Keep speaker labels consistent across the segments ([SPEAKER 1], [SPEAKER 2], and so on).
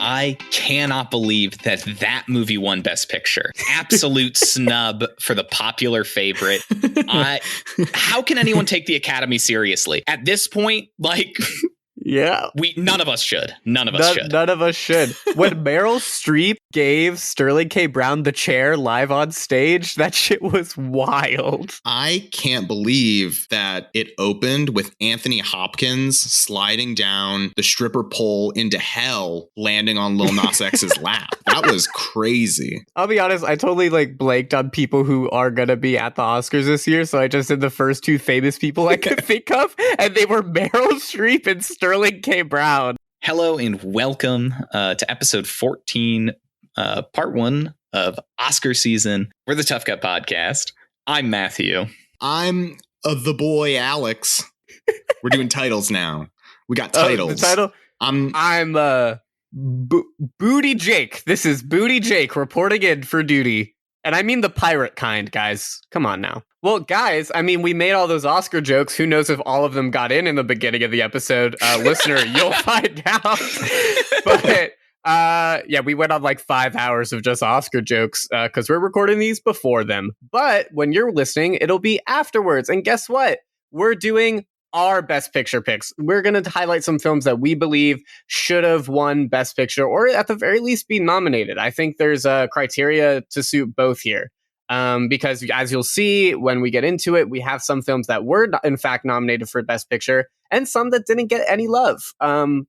[SPEAKER 1] I cannot believe that movie won Best Picture. Absolute snub for the popular favorite. How can anyone take the Academy seriously? At this point, like...
[SPEAKER 2] Yeah.
[SPEAKER 1] None of us should. None of us should.
[SPEAKER 2] None of us should. When Meryl Streep gave Sterling K. Brown the chair live on stage, that shit was wild.
[SPEAKER 3] I can't believe that it opened with Anthony Hopkins sliding down the stripper pole into hell, landing on Lil Nas X's lap. That was crazy.
[SPEAKER 2] I'll be honest, I totally blanked on people who are going to be at the Oscars this year, so I just did the first two famous people I could think of, and they were Meryl Streep and Sterling K. Brown.
[SPEAKER 1] Hello and welcome to episode 14, part 1 of Oscar season. We're the Tough Cut Podcast. I'm Matthew.
[SPEAKER 3] I'm the boy Alex. We're doing titles now. We got titles.
[SPEAKER 2] The title? I'm Booty Jake. This is Booty Jake reporting in for duty. And I mean the pirate kind, guys. Come on now. Well, guys, I mean, we made all those Oscar jokes. Who knows if all of them got in the beginning of the episode? Listener, you'll find out. But yeah, we went on 5 hours of just Oscar jokes because we're recording these before them. But when you're listening, it'll be afterwards. And guess what? We're doing our Best Picture picks. We're going to highlight some films that we believe should have won Best Picture or at the very least be nominated. I think there's a criteria to suit both here. Because as you'll see when we get into it, we have some films that were in fact nominated for Best Picture and some that didn't get any love.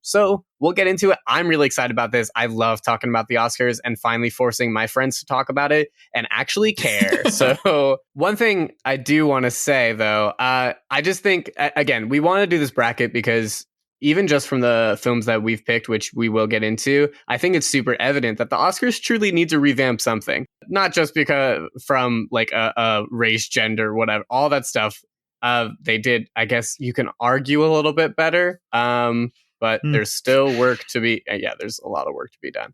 [SPEAKER 2] So we'll get into it. I'm really excited about this. I love talking about the Oscars and finally forcing my friends to talk about it and actually care. So one thing I do want to say, though, I just think, again, we want to do this bracket because even just from the films that we've picked, which we will get into, I think it's super evident that the Oscars truly need to revamp something. Not just because from a race, gender, whatever, all that stuff. They did, I guess you can argue a little bit better, but there's still work to be. Yeah, there's a lot of work to be done.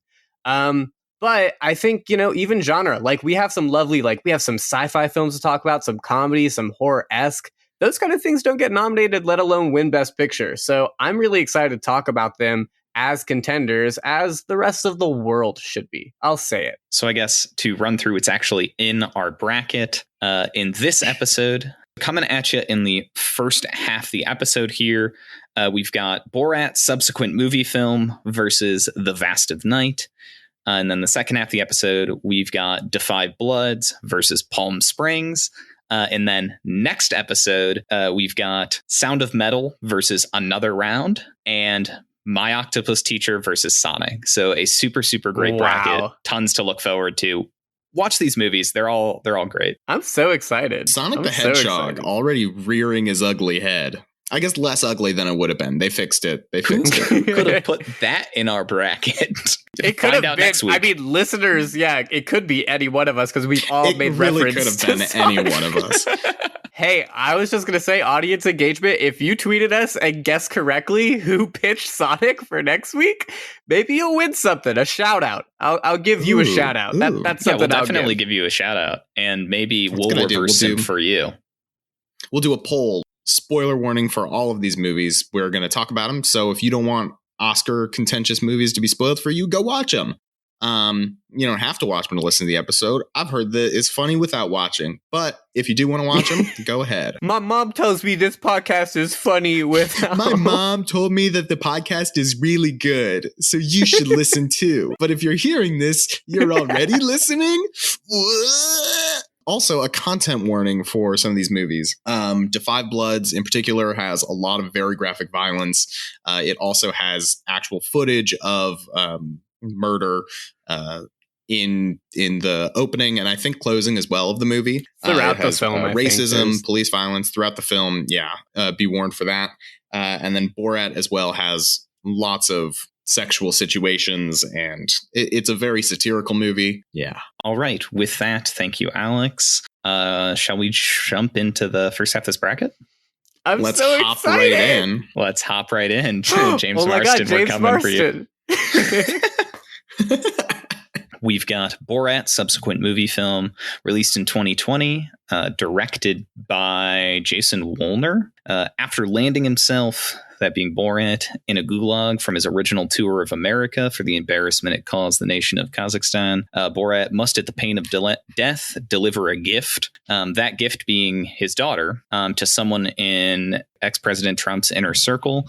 [SPEAKER 2] But I think, even genre, we have some lovely, we have some sci-fi films to talk about, some comedy, some horror-esque. Those kind of things don't get nominated, let alone win Best Picture. So I'm really excited to talk about them as contenders, as the rest of the world should be. I'll say it.
[SPEAKER 1] So I guess to run through, it's actually in our bracket in this episode. Coming at you in the first half of the episode here, we've got Borat subsequent movie film versus The Vast of Night. And then the second half of the episode, we've got Da 5 Bloods versus Palm Springs. And then next episode, we've got Sound of Metal versus Another Round and My Octopus Teacher versus Sonic. So a super, super great bracket. Tons to look forward to. Watch these movies. They're all great.
[SPEAKER 2] I'm so excited.
[SPEAKER 3] Sonic the Hedgehog already rearing his ugly head. I guess less ugly than it would have been. They fixed it.
[SPEAKER 1] Who could have put that in our bracket?
[SPEAKER 2] It could have been. Next week. I mean, listeners, yeah, it could be any one of us because we've all made reference. It really could have been any one of us. Hey, I was just going to say audience engagement. If you tweeted us and guessed correctly who pitched Sonic for next week, maybe you'll win something, a shout out. I'll give you a shout out. That's something
[SPEAKER 1] we'll definitely give you a shout out. And maybe we'll reverse it for you.
[SPEAKER 3] We'll do a poll. Spoiler warning for all of these movies. We're going to talk about them. So if you don't want Oscar contentious movies to be spoiled for you, go watch them. You don't have to watch them to listen to the episode. I've heard that it's funny without watching, but if you do want to watch them, go ahead.
[SPEAKER 2] My mom tells me this podcast is funny without.
[SPEAKER 3] My mom told me that the podcast is really good, so you should listen too. But if you're hearing this, you're already listening? Also, a content warning for some of these movies. Da 5 Bloods, in particular, has a lot of very graphic violence. It also has actual footage of murder in the opening and I think closing as well of the movie.
[SPEAKER 2] Throughout the film,
[SPEAKER 3] racism, police violence throughout the film. Yeah, be warned for that. And then Borat as well has lots of sexual situations, and it's a very satirical movie. Yeah.
[SPEAKER 1] All right. With that, thank you, Alex. Shall we jump into the first half of this bracket?
[SPEAKER 3] Let's hop right in.
[SPEAKER 1] Let's hop right in. James Marston, we're coming for you. We've got Borat, subsequent movie film, released in 2020, directed by Jason Wolner. After landing himself that being Borat, in a gulag from his original tour of America for the embarrassment it caused the nation of Kazakhstan. Borat must, at the pain of death, deliver a gift. That gift being his daughter to someone in ex-President Trump's inner circle,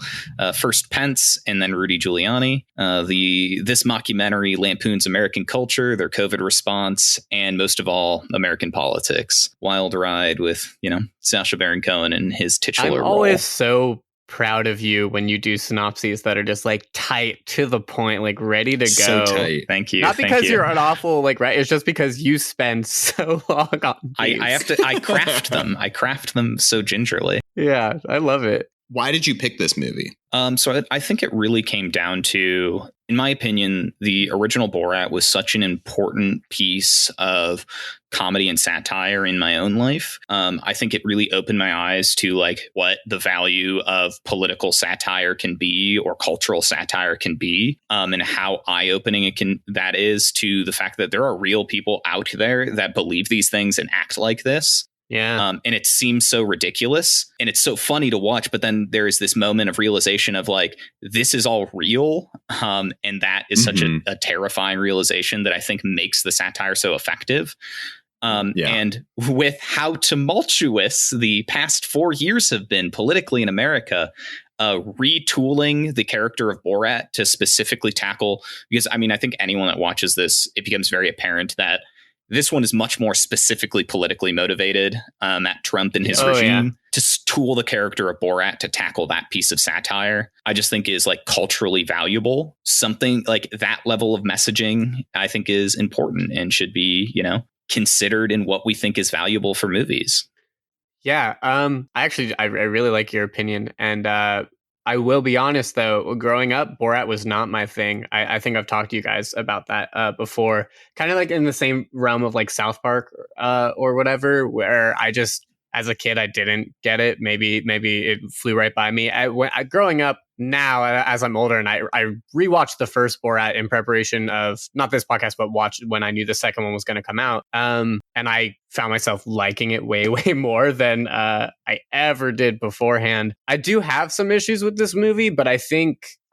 [SPEAKER 1] first Pence and then Rudy Giuliani. This mockumentary lampoons American culture, their COVID response, and most of all, American politics. Wild ride with, Sacha Baron Cohen and his titular
[SPEAKER 2] I'm
[SPEAKER 1] role.
[SPEAKER 2] always so proud of you when you do synopses that are just like tight to the point, like ready to go.
[SPEAKER 3] So tight.
[SPEAKER 1] Thank you.
[SPEAKER 2] Not because you're an awful right. It's just because you spend so long on these.
[SPEAKER 1] I craft them. I craft them so gingerly.
[SPEAKER 2] Yeah, I love it.
[SPEAKER 3] Why did you pick this movie?
[SPEAKER 1] So I think it really came down to, in my opinion, the original Borat was such an important piece of comedy and satire in my own life. I think it really opened my eyes to what the value of political satire can be, or cultural satire can be, and how eye-opening that is to the fact that there are real people out there that believe these things and act like this.
[SPEAKER 2] Yeah.
[SPEAKER 1] And it seems so ridiculous and it's so funny to watch. But then there is this moment of realization of this is all real. And that is such a terrifying realization that I think makes the satire so effective. And with how tumultuous the past 4 years have been politically in America, retooling the character of Borat to specifically tackle, because I think anyone that watches this, it becomes very apparent that this one is much more specifically politically motivated at Trump and his regime. To tool the character of Borat to tackle that piece of satire, I just think is culturally valuable. Something like that level of messaging, I think, is important and should be, considered in what we think is valuable for movies.
[SPEAKER 2] Yeah. I really like your opinion. And I will be honest, though, growing up, Borat was not my thing. I think I've talked to you guys about that before, kind of in the same realm of South Park or whatever, where I just, as a kid, I didn't get it. Maybe it flew right by me. Growing up now, as I'm older, and I rewatched the first Borat in preparation of, not this podcast, but watched when I knew the second one was going to come out. And I found myself liking it way, way more than I ever did beforehand. I do have some issues with this movie, but I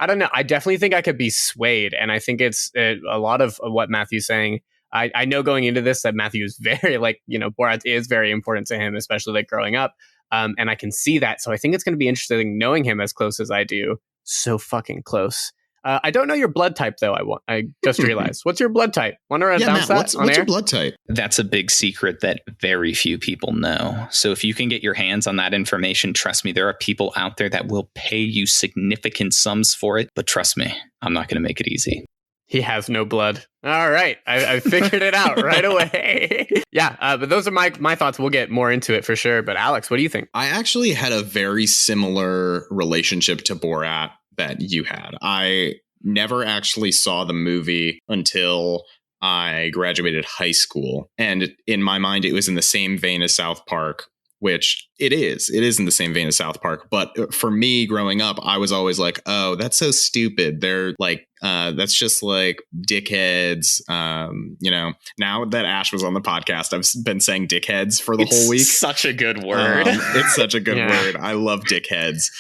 [SPEAKER 2] don't know. I definitely think I could be swayed. And I think it's a lot of what Matthew's saying. I know going into this that Matthew is very Borat is very important to him, especially growing up. And I can see that. So I think it's going to be interesting knowing him as close as I do. So fucking close. I don't know your blood type, though. I just realized. What's your blood type? Want to announce
[SPEAKER 3] Matt,
[SPEAKER 2] that
[SPEAKER 3] what's your blood type?
[SPEAKER 1] That's a big secret that very few people know. So if you can get your hands on that information, trust me, there are people out there that will pay you significant sums for it. But trust me, I'm not going to make it easy.
[SPEAKER 2] He has no blood. All right. I figured it out right away. Yeah, but those are my thoughts. We'll get more into it for sure. But Alex, what do you think?
[SPEAKER 3] I actually had a very similar relationship to Borat that you had. I never actually saw the movie until I graduated high school. And in my mind, it was in the same vein as South Park, which it is in the same vein as South Park. But for me growing up, I was always like, oh, that's so stupid. They're that's just dickheads. Now that Ash was on the podcast, I've been saying dickheads for the whole week.
[SPEAKER 1] Such a good word.
[SPEAKER 3] It's such a good word. I love dickheads.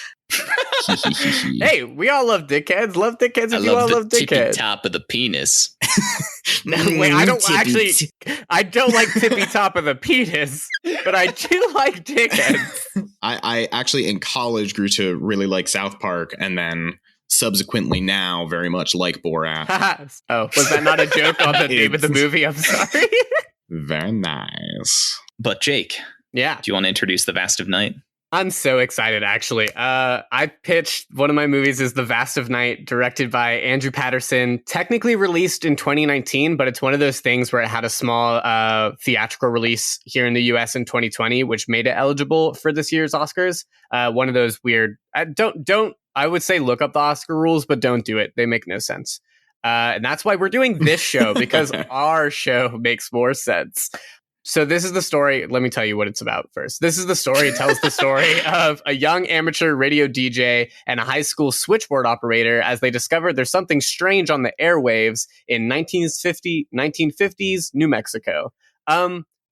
[SPEAKER 2] Hey, we all love dickheads. Love dickheads if you all love dickheads.
[SPEAKER 1] Tippy top of the penis.
[SPEAKER 2] Wait, I don't like tippy top of the penis, but I do like dickheads.
[SPEAKER 3] I actually in college grew to really like South Park, and then subsequently now very much like Borat.
[SPEAKER 2] Oh, was that not a joke on the name of the movie? I'm sorry.
[SPEAKER 3] Very nice.
[SPEAKER 1] But Jake,
[SPEAKER 2] yeah,
[SPEAKER 1] do you want to introduce The Vast of Night?
[SPEAKER 2] I'm so excited, actually. I pitched one of my movies is The Vast of Night, directed by Andrew Patterson, technically released in 2019, but it's one of those things where it had a small theatrical release here in the US in 2020, which made it eligible for this year's Oscars. One of those weird, I would say look up the Oscar rules, but don't do it. They make no sense. And that's why we're doing this show, because our show makes more sense. So this is the story. Let me tell you what it's about first. This is the story. It tells the story of a young amateur radio DJ and a high school switchboard operator as they discover there's something strange on the airwaves in 1950s New Mexico.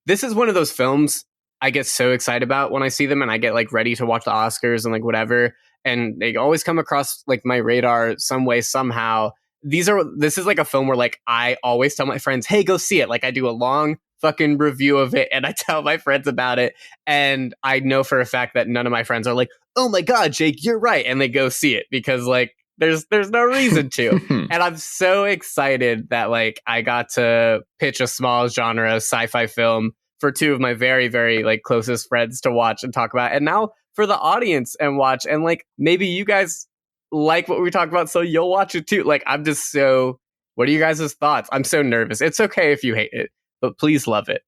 [SPEAKER 2] This is one of those films I get so excited about when I see them, and I get ready to watch the Oscars and whatever. and they always come across like my radar some way, somehow. This is like a film where like I always tell my friends, hey, go see it. Like I do a long fucking review of it and I tell my friends about it. And I know for a fact that none of my friends are like, oh my God, Jake, you're right. And they go see it because like there's no reason to. And I'm so excited that like I got to pitch a small genre sci-fi film for two of my very, very like closest friends to watch and talk about. And now for the audience and watch. And like maybe you guys like what we talked about, so you'll watch it too. Like I'm just so, what are you guys' thoughts? I'm so nervous. It's okay if you hate it, but please love it.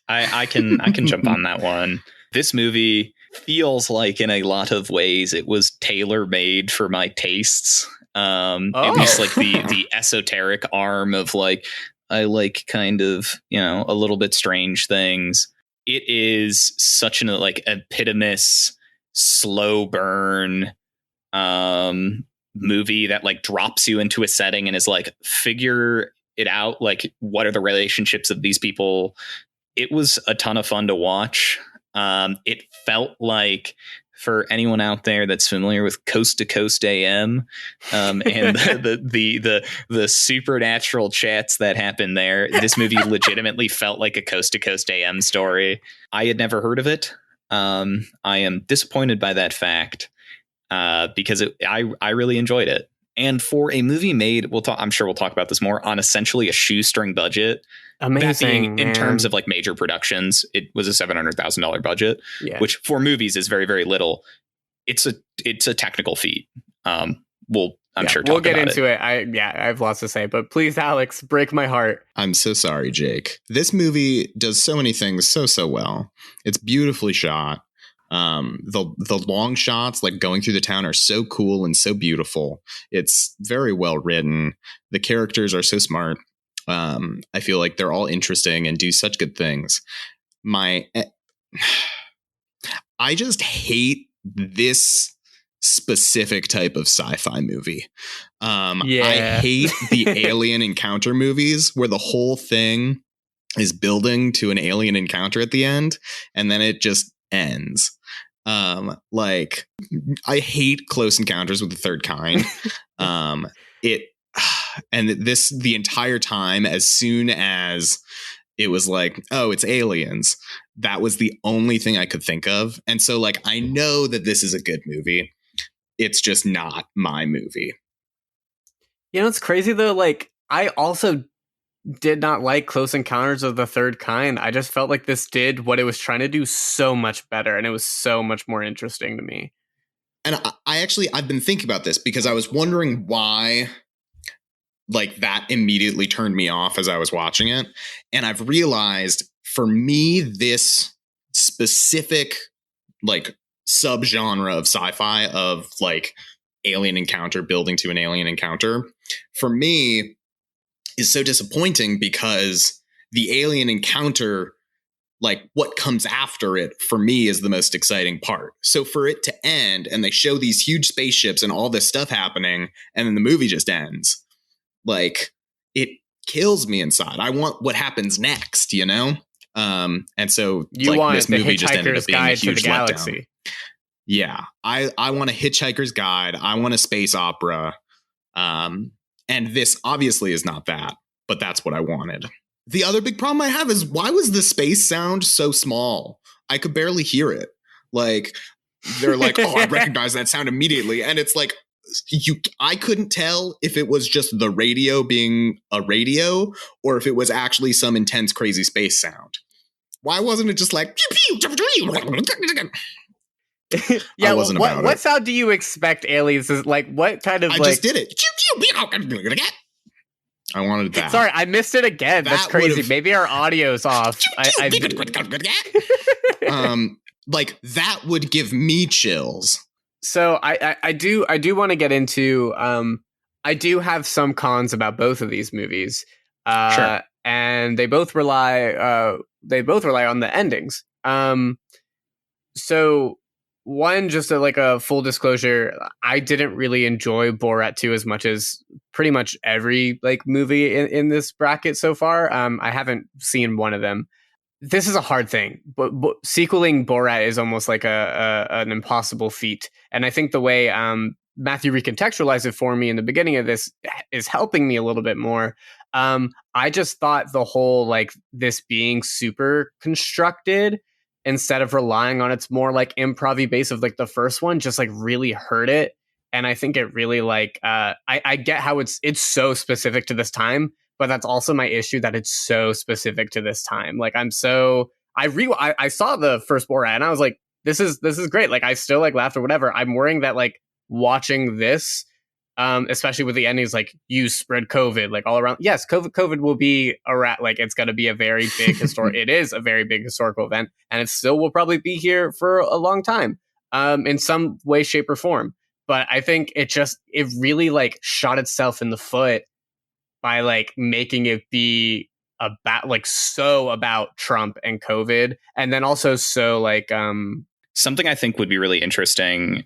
[SPEAKER 1] I can jump on that one. This movie feels like in a lot of ways it was tailor made for my tastes. At least like the esoteric arm of like, I like kind of, you know, a little bit strange things. It is such an like epitomous slow burn movie that like drops you into a setting and is like, figure it out. Like, what are the relationships of these people? It was a ton of fun to watch. It felt like, for anyone out there that's familiar with Coast to Coast AM, and the supernatural chats that happen there, this movie legitimately felt like a Coast to Coast AM story. I had never heard of it. I am disappointed by that fact, because I really enjoyed it. And for a movie made, I'm sure we'll talk about this more, on essentially a shoestring budget.
[SPEAKER 2] Amazing.
[SPEAKER 1] In terms of like major productions, it was a $700,000 budget, which for movies is very, very little. It's a technical feat. I'm sure
[SPEAKER 2] we'll get into it. I have lots to say, but please, Alex, break my heart.
[SPEAKER 3] I'm so sorry, Jake. This movie does so many things so well. It's beautifully shot. The long shots, like going through the town, are so cool and so beautiful. It's very well written. The characters are so smart. I feel like they're all interesting and do such good things. I just hate this specific type of sci-fi movie. I hate the alien encounter movies where the whole thing is building to an alien encounter at the end and then it just ends. Like, I hate Close Encounters with the Third Kind. The entire time, as soon as it was like, oh, it's aliens, that was the only thing I could think of. And so like, I know that this is a good movie. It's just not my movie.
[SPEAKER 2] You know, it's crazy though. Like, I also did not like Close Encounters of the Third Kind. I just felt like this did what it was trying to do so much better, and it was so much more interesting to me.
[SPEAKER 3] And I've been thinking about this because I was wondering why like that immediately turned me off as I was watching it. And I've realized, for me, this specific like subgenre of sci-fi of like alien encounter building to an alien encounter, for me, is so disappointing because the alien encounter, like what comes after it, for me is the most exciting part. So for it to end and they show these huge spaceships and all this stuff happening and then the movie just ends, like, it kills me inside. I want what happens next, you know? And so
[SPEAKER 2] you
[SPEAKER 3] like,
[SPEAKER 2] want
[SPEAKER 3] this
[SPEAKER 2] the
[SPEAKER 3] movie just ended up being a huge
[SPEAKER 2] galaxy.
[SPEAKER 3] letdown. Yeah. I want a Hitchhiker's Guide. I want a space opera. And this obviously is not that, but that's what I wanted. The other big problem I have is, why was the space sound so small? I could barely hear it. Like, they're like, oh, I recognize that sound immediately. And it's like, I couldn't tell if it was just the radio being a radio or if it was actually some intense, crazy space sound. Why wasn't it just like,
[SPEAKER 2] yeah, what sound do you expect aliens is like? What kind of?
[SPEAKER 3] I just did it. I wanted that.
[SPEAKER 2] Sorry, I missed it again. That's crazy. Maybe our audio's off.
[SPEAKER 3] Like, that would give me chills.
[SPEAKER 2] So I do want to get into. I do have some cons about both of these movies.
[SPEAKER 1] Sure.
[SPEAKER 2] And they both rely on the endings. So one, just like a full disclosure, I didn't really enjoy Borat 2 as much as pretty much every like movie in this bracket so far. I haven't seen one of them. this is a hard thing, but sequeling Borat is almost like an impossible feat. And I think the way Matthew recontextualized it for me in the beginning of this is helping me a little bit more. I just thought the whole like this being super constructed instead of relying on its more like improv base of like the first one just like really hurt it. And I think it really like I get how it's so specific to this time, but that's also my issue that it's so specific to this time. Like I saw the first Borat and I was like, this is great. Like I still like laughed or whatever. I'm worrying that like watching this, especially with the endings, like you spread COVID like all around. Yes, COVID will be like it's going to be a very big it is a very big historical event, and it still will probably be here for a long time, in some way, shape, or form. But I think it really like shot itself in the foot by like making it be about like so about Trump and COVID, and then also so like
[SPEAKER 1] something I think would be really interesting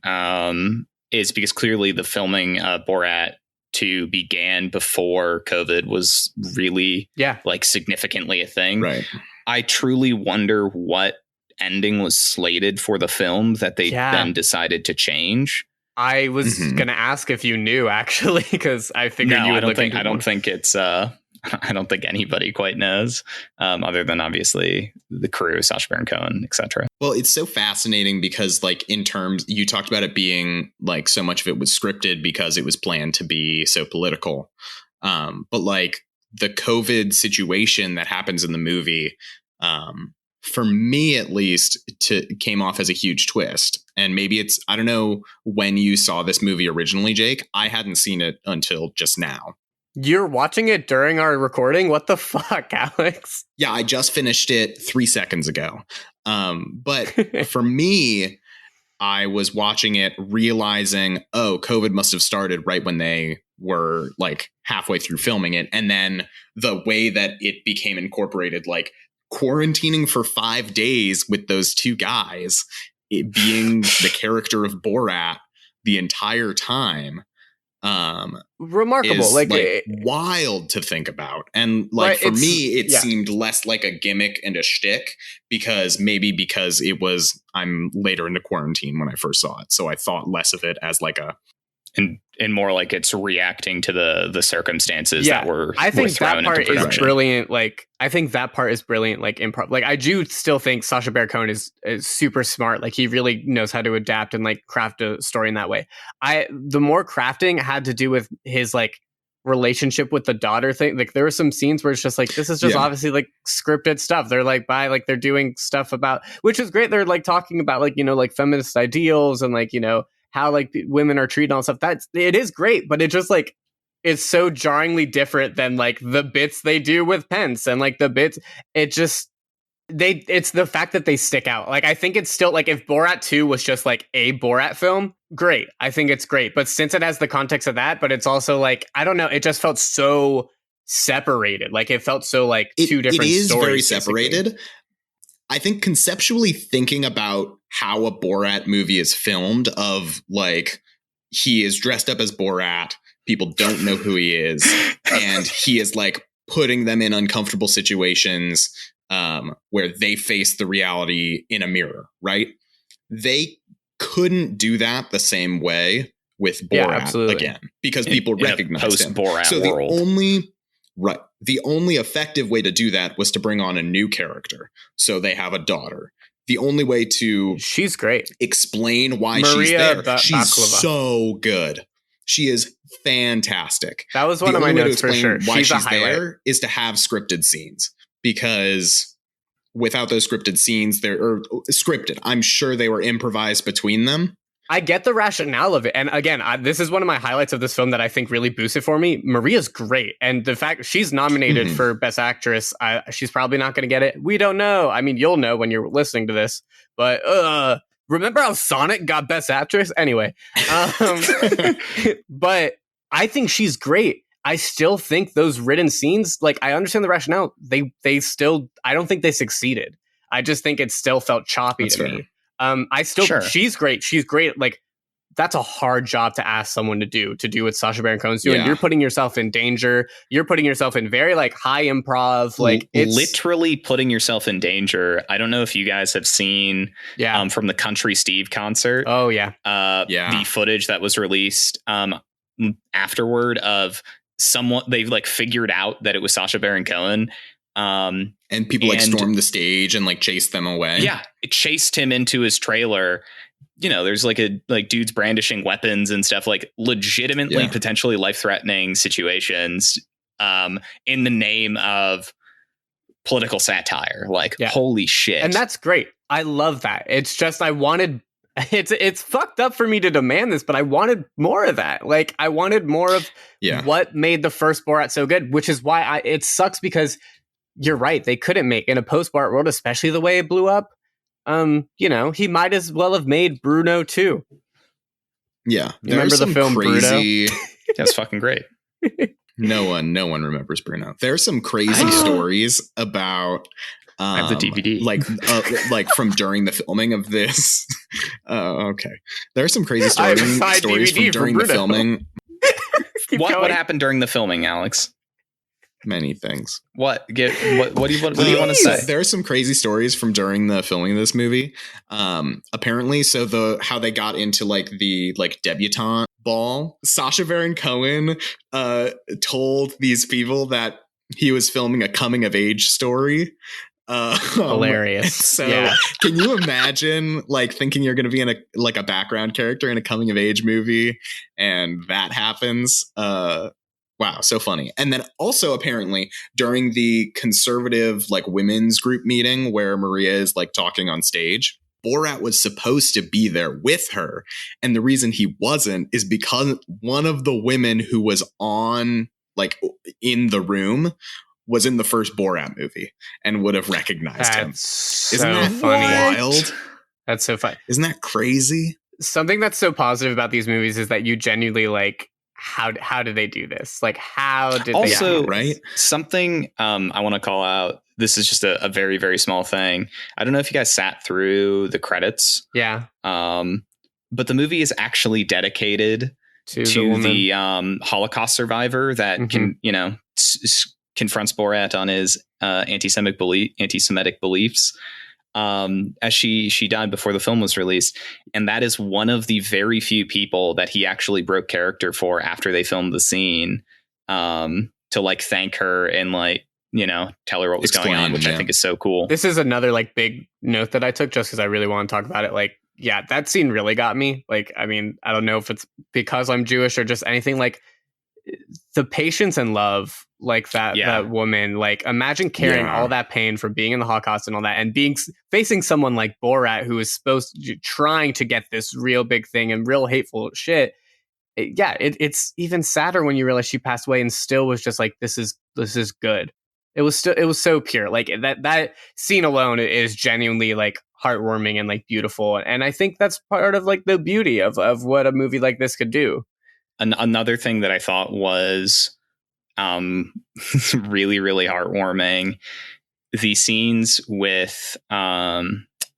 [SPEAKER 1] is because clearly the filming Borat 2 began before COVID was really like significantly a thing.
[SPEAKER 3] Right.
[SPEAKER 1] I truly wonder what ending was slated for the film that they then decided to change.
[SPEAKER 2] I was gonna ask if you knew, actually, because I figured you would look into it.
[SPEAKER 1] I don't think anybody quite knows, other than obviously the crew, Sacha Baron Cohen, etc.
[SPEAKER 3] Well, it's so fascinating because, like, in terms, you talked about it being like so much of it was scripted because it was planned to be so political. But like the COVID situation that happens in the movie, for me at least, came off as a huge twist. And maybe I don't know when you saw this movie originally, Jake. I hadn't seen it until just now.
[SPEAKER 2] You're watching it during our recording? What the fuck, Alex?
[SPEAKER 3] Yeah, I just finished it 3 seconds ago. But for me, I was watching it realizing, COVID must have started right when they were like halfway through filming it. And then the way that it became incorporated, like quarantining for 5 days with those two guys, it being the character of Borat the entire time,
[SPEAKER 2] remarkable,
[SPEAKER 3] is, like wild to think about. And like for me, it seemed less like a gimmick and a shtick because I'm later into quarantine when I first saw it, so I thought less of it as like
[SPEAKER 1] and more like it's reacting to the circumstances that were.
[SPEAKER 2] I think
[SPEAKER 1] that
[SPEAKER 2] part is brilliant. Like I think that part is brilliant. Like improv. Like I do still think Sacha Baron Cohen is super smart. Like he really knows how to adapt and like craft a story in that way. The more crafting had to do with his like relationship with the daughter thing. Like there were some scenes where it's just like this is just obviously like scripted stuff. They're like they're doing stuff about, which is great. They're like talking about like like feminist ideals and like how like women are treated and stuff. It is great, but it just like it's so jarringly different than like the bits they do with Pence and like the bits. It's the fact that they stick out. Like I think it's still like if Borat 2 was just like a Borat film, great. I think it's great, but since it has the context of that, but it's also like I don't know. It just felt so separated. Like it felt so like two different.
[SPEAKER 3] It is
[SPEAKER 2] stories,
[SPEAKER 3] very separated. Basically. I think conceptually thinking about how a Borat movie is filmed, of like he is dressed up as Borat, people don't know who he is, and he is like putting them in uncomfortable situations where they face the reality in a mirror, right? They couldn't do that the same way with Borat again because people recognize him.
[SPEAKER 1] Post-Borat
[SPEAKER 3] so
[SPEAKER 1] world.
[SPEAKER 3] The only effective way to do that was to bring on a new character. So they have a daughter. The only way to
[SPEAKER 2] she's great
[SPEAKER 3] explain why
[SPEAKER 2] Maria
[SPEAKER 3] she's there. She's
[SPEAKER 2] Baklava.
[SPEAKER 3] So good. She is fantastic.
[SPEAKER 2] That was one of my notes for sure.
[SPEAKER 3] Why she's there is to have scripted scenes, because without those scripted scenes, scripted. I'm sure they were improvised between them.
[SPEAKER 2] I get the rationale of it. And again, this is one of my highlights of this film that I think really boosted it for me. Maria's great. And the fact she's nominated for Best Actress, she's probably not going to get it. We don't know. I mean, you'll know when you're listening to this. But remember how Sonic got Best Actress? Anyway. But I think she's great. I still think those written scenes, like I understand the rationale. They still, I don't think they succeeded. I just think it still felt choppy to me. I still, she's great. She's great. Like that's a hard job to ask someone to do what Sacha Baron Cohen's doing.
[SPEAKER 3] Yeah.
[SPEAKER 2] You're putting yourself in danger. You're putting yourself in very like high improv, like it's
[SPEAKER 1] literally putting yourself in danger. I don't know if you guys have seen from the Country Steve concert.
[SPEAKER 2] Oh yeah.
[SPEAKER 1] The footage that was released afterward of someone they've like figured out that it was Sacha Baron Cohen.
[SPEAKER 3] And people like stormed the stage and like chased them away.
[SPEAKER 1] Yeah, it chased him into his trailer. You know, there's like dudes brandishing weapons and stuff, like legitimately potentially life-threatening situations in the name of political satire. Like, holy shit.
[SPEAKER 2] And that's great. I love that. It's just it's fucked up for me to demand this, but I wanted more of that. Like, I wanted more of what made the first Borat so good, which is why it sucks because you're right. They couldn't make in a post-Borat world, especially the way it blew up. You know, he might as well have made Bruno too.
[SPEAKER 3] Yeah.
[SPEAKER 2] You remember the film
[SPEAKER 3] crazy...
[SPEAKER 2] Bruno?
[SPEAKER 1] That's fucking great.
[SPEAKER 3] No one remembers Bruno. There's some crazy stories about
[SPEAKER 1] I have the DVD.
[SPEAKER 3] like from during the filming of this. Okay. There are some crazy stories from during the filming.
[SPEAKER 1] What happened during the filming, Alex?
[SPEAKER 3] Many things.
[SPEAKER 1] What do you want to say?
[SPEAKER 3] There are some crazy stories from during the filming of this movie. Apparently, so how they got into like the debutante ball. Sacha Baron Cohen told these people that he was filming a coming of age story.
[SPEAKER 2] Hilarious.
[SPEAKER 3] So can you imagine like thinking you're going to be in a background character in a coming of age movie, and that happens? Wow, so funny. And then also apparently during the conservative like women's group meeting where Maria is like talking on stage, Borat was supposed to be there with her. And the reason he wasn't is because one of the women who was on like in the room was in the first Borat movie and would have recognized him. Isn't that
[SPEAKER 2] funny?
[SPEAKER 3] Wild?
[SPEAKER 2] That's so funny.
[SPEAKER 3] Isn't that crazy?
[SPEAKER 2] Something that's so positive about these movies is that you genuinely like, how did they do this? Like, how did they do this?
[SPEAKER 3] Right?
[SPEAKER 1] Something I want to call out. This is just a very, very small thing. I don't know if you guys sat through the credits.
[SPEAKER 2] Yeah.
[SPEAKER 1] But the movie is actually dedicated to the Holocaust survivor that confronts Borat on his anti-Semitic beliefs. As she died before the film was released. And that is one of the very few people that he actually broke character for after they filmed the scene, to like thank her and like, you know, tell her what was going on, which I think is so cool.
[SPEAKER 2] This is another like big note that I took just because I really want to talk about it. Like, yeah, that scene really got me. Like, I mean, I don't know if it's because I'm Jewish or just anything, like the patience and love like that woman, like imagine carrying all that pain from being in the Holocaust and all that, and facing someone like Borat who is trying to get this real big thing and real hateful shit. It's even sadder when you realize she passed away and still was just like, this is good. It was so pure. Like that scene alone is genuinely like heartwarming and like beautiful. And I think that's part of like the beauty of what a movie like this could do.
[SPEAKER 1] Another thing that I thought was really, really heartwarming, the scenes with what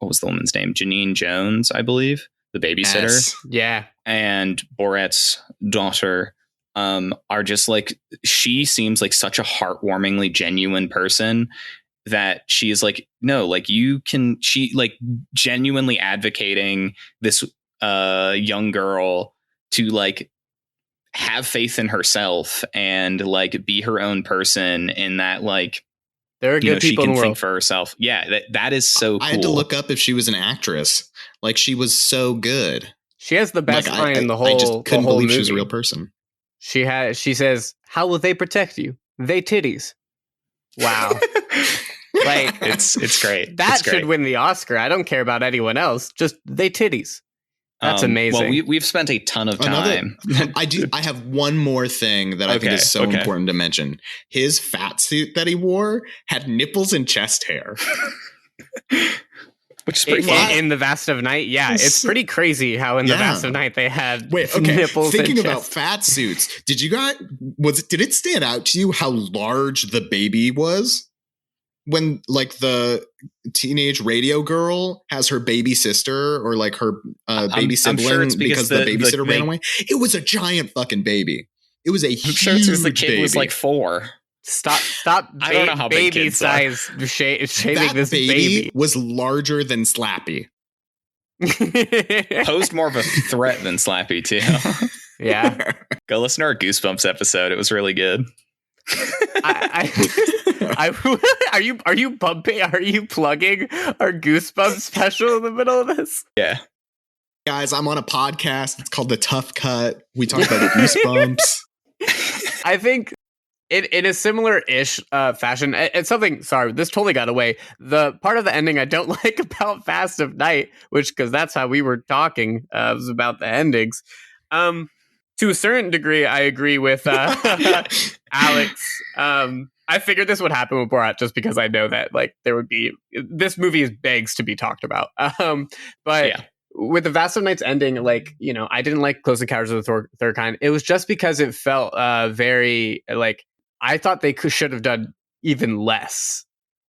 [SPEAKER 1] was the woman's name? Janine Jones, I believe, the babysitter.
[SPEAKER 3] Yes.
[SPEAKER 2] Yeah.
[SPEAKER 1] And Borat's daughter are just like, she seems like such a heartwarmingly genuine person that she is like, no, like she like genuinely advocating this young girl to like have faith in herself and like be her own person, and that like
[SPEAKER 2] there are good people
[SPEAKER 1] she can
[SPEAKER 2] in the world.
[SPEAKER 1] think for herself. Yeah, that is so cool.
[SPEAKER 3] I had to look up if she was an actress. Like, she was so good.
[SPEAKER 2] She has the best line in the whole.
[SPEAKER 3] I just couldn't believe
[SPEAKER 2] movie.
[SPEAKER 3] she was a real person.
[SPEAKER 2] She says, "How will they protect you? They titties." Wow. Like,
[SPEAKER 1] it's great.
[SPEAKER 2] That should win the Oscar. I don't care about anyone else. Just they titties. That's amazing.
[SPEAKER 1] Well, we've spent a ton of time.
[SPEAKER 3] I have one more thing that I think is so important to mention. His fat suit that he wore had nipples and chest hair.
[SPEAKER 1] Which is pretty fun.
[SPEAKER 2] In the Vast of Night, yeah. It's pretty crazy how in the Vast of Night they had nipples.
[SPEAKER 3] Thinking
[SPEAKER 2] and
[SPEAKER 3] about fat suits, did it stand out to you how large the baby was? when like the teenage radio girl has her baby sister or like her baby sibling
[SPEAKER 1] sure it's
[SPEAKER 3] because the babysitter ran away. It was a giant fucking baby. It was a
[SPEAKER 1] I'm
[SPEAKER 3] huge
[SPEAKER 1] sure it's because the kid
[SPEAKER 3] baby.
[SPEAKER 1] was like 4.
[SPEAKER 2] Stop.
[SPEAKER 1] I don't know how big
[SPEAKER 2] baby
[SPEAKER 1] kids
[SPEAKER 2] size shaving
[SPEAKER 3] that
[SPEAKER 2] this baby
[SPEAKER 3] was larger than Slappy.
[SPEAKER 1] Posed more of a threat than Slappy too.
[SPEAKER 2] Yeah.
[SPEAKER 1] Go listen to our Goosebumps episode. It was really good.
[SPEAKER 2] Are you bumping? Are you plugging our Goosebumps special in the middle of this?
[SPEAKER 1] Yeah.
[SPEAKER 3] Guys, I'm on a podcast. It's called The Tough Cut. We talk about Goosebumps.
[SPEAKER 2] I think in a similar-ish fashion, it's something, sorry, this totally got away. The part of the ending I don't like about Fast of Night, which, because that's how we were talking, was about the endings. To a certain degree, I agree with Alex. I figured this would happen with Borat just because I know that like there would be this movie begs to be talked about. But yeah. With the Vast of Night's ending, like, you know, I didn't like Close Encounters of the Third Kind. It was just because it felt very like I thought they should have done even less.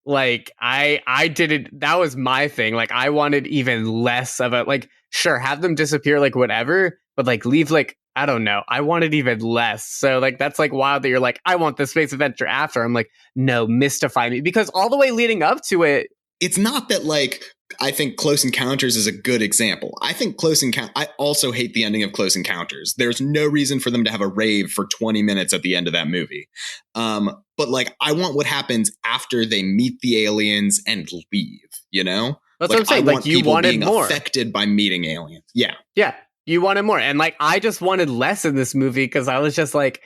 [SPEAKER 2] Like I didn't. That was my thing. Like I wanted even less of it. Like sure, have them disappear, like whatever, but like leave like. I don't know. I wanted even less. So like that's like wild that you're like, I want the space adventure after. I'm like, no, mystify me. Because all the way leading up to it.
[SPEAKER 3] It's not that like I think Close Encounters is a good example. I think I also hate the ending of Close Encounters. There's no reason for them to have a rave for 20 minutes at the end of that movie. But like I want what happens after they meet the aliens and leave, you know?
[SPEAKER 2] That's
[SPEAKER 3] like,
[SPEAKER 2] what I'm saying.
[SPEAKER 3] I want
[SPEAKER 2] like you
[SPEAKER 3] people
[SPEAKER 2] wanted
[SPEAKER 3] being
[SPEAKER 2] more.
[SPEAKER 3] affected by meeting aliens. Yeah.
[SPEAKER 2] Yeah. You wanted more. And like, I just wanted less in this movie because I was just like,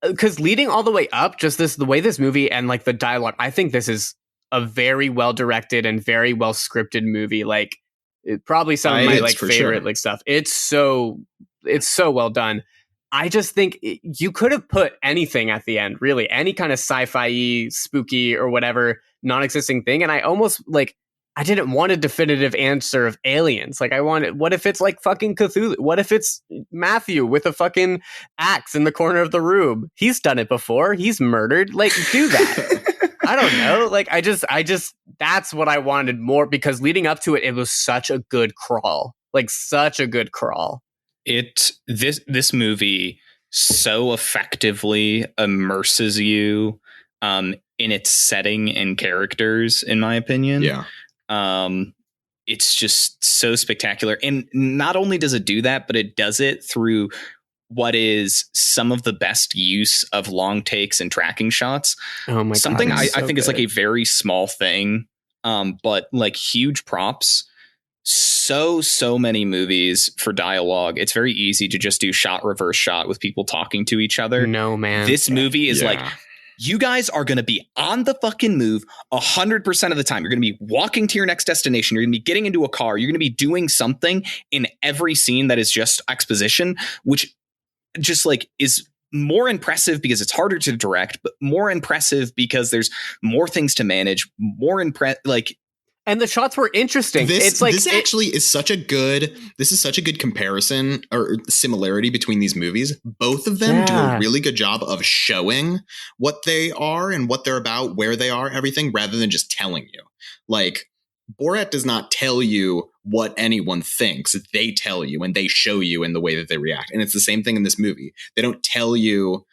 [SPEAKER 2] because leading all the way up, just the way this movie and like the dialogue, I think this is a very well directed and very well scripted movie. Like, probably some of my like favorite like stuff. It's so well done. I just think you could have put anything at the end, really, any kind of sci-fi, spooky or whatever non-existing thing. And I almost like, I didn't want a definitive answer of aliens. Like I wanted, what if it's like fucking Cthulhu? What if it's Matthew with a fucking axe in the corner of the room? He's done it before. He's murdered. Like do that. I don't know. Like I just, that's what I wanted more because leading up to it, it was such a good crawl, like such a good crawl.
[SPEAKER 1] This movie so effectively immerses you in its setting and characters, in my opinion.
[SPEAKER 3] Yeah.
[SPEAKER 1] It's just so spectacular. And not only does it do that, but it does it through what is some of the best use of long takes and tracking shots.
[SPEAKER 2] Oh my
[SPEAKER 1] Something
[SPEAKER 2] God,
[SPEAKER 1] I think is like a very small thing, but like huge props. So many movies for dialogue, it's very easy to just do shot reverse shot with people talking to each other.
[SPEAKER 2] No, man.
[SPEAKER 1] This movie is like, you guys are going to be on the fucking move 100% of the time. You're going to be walking to your next destination. You're going to be getting into a car. You're going to be doing something in every scene that is just exposition, which just like is more impressive because it's harder to direct, but more impressive because there's more things to manage,
[SPEAKER 2] and the shots were interesting.
[SPEAKER 3] This is such a good comparison or similarity between these movies. Both of them do a really good job of showing what they are and what they're about, where they are, everything, rather than just telling you. Like Borat does not tell you what anyone thinks. They tell you and they show you in the way that they react. And it's the same thing in this movie. They don't tell you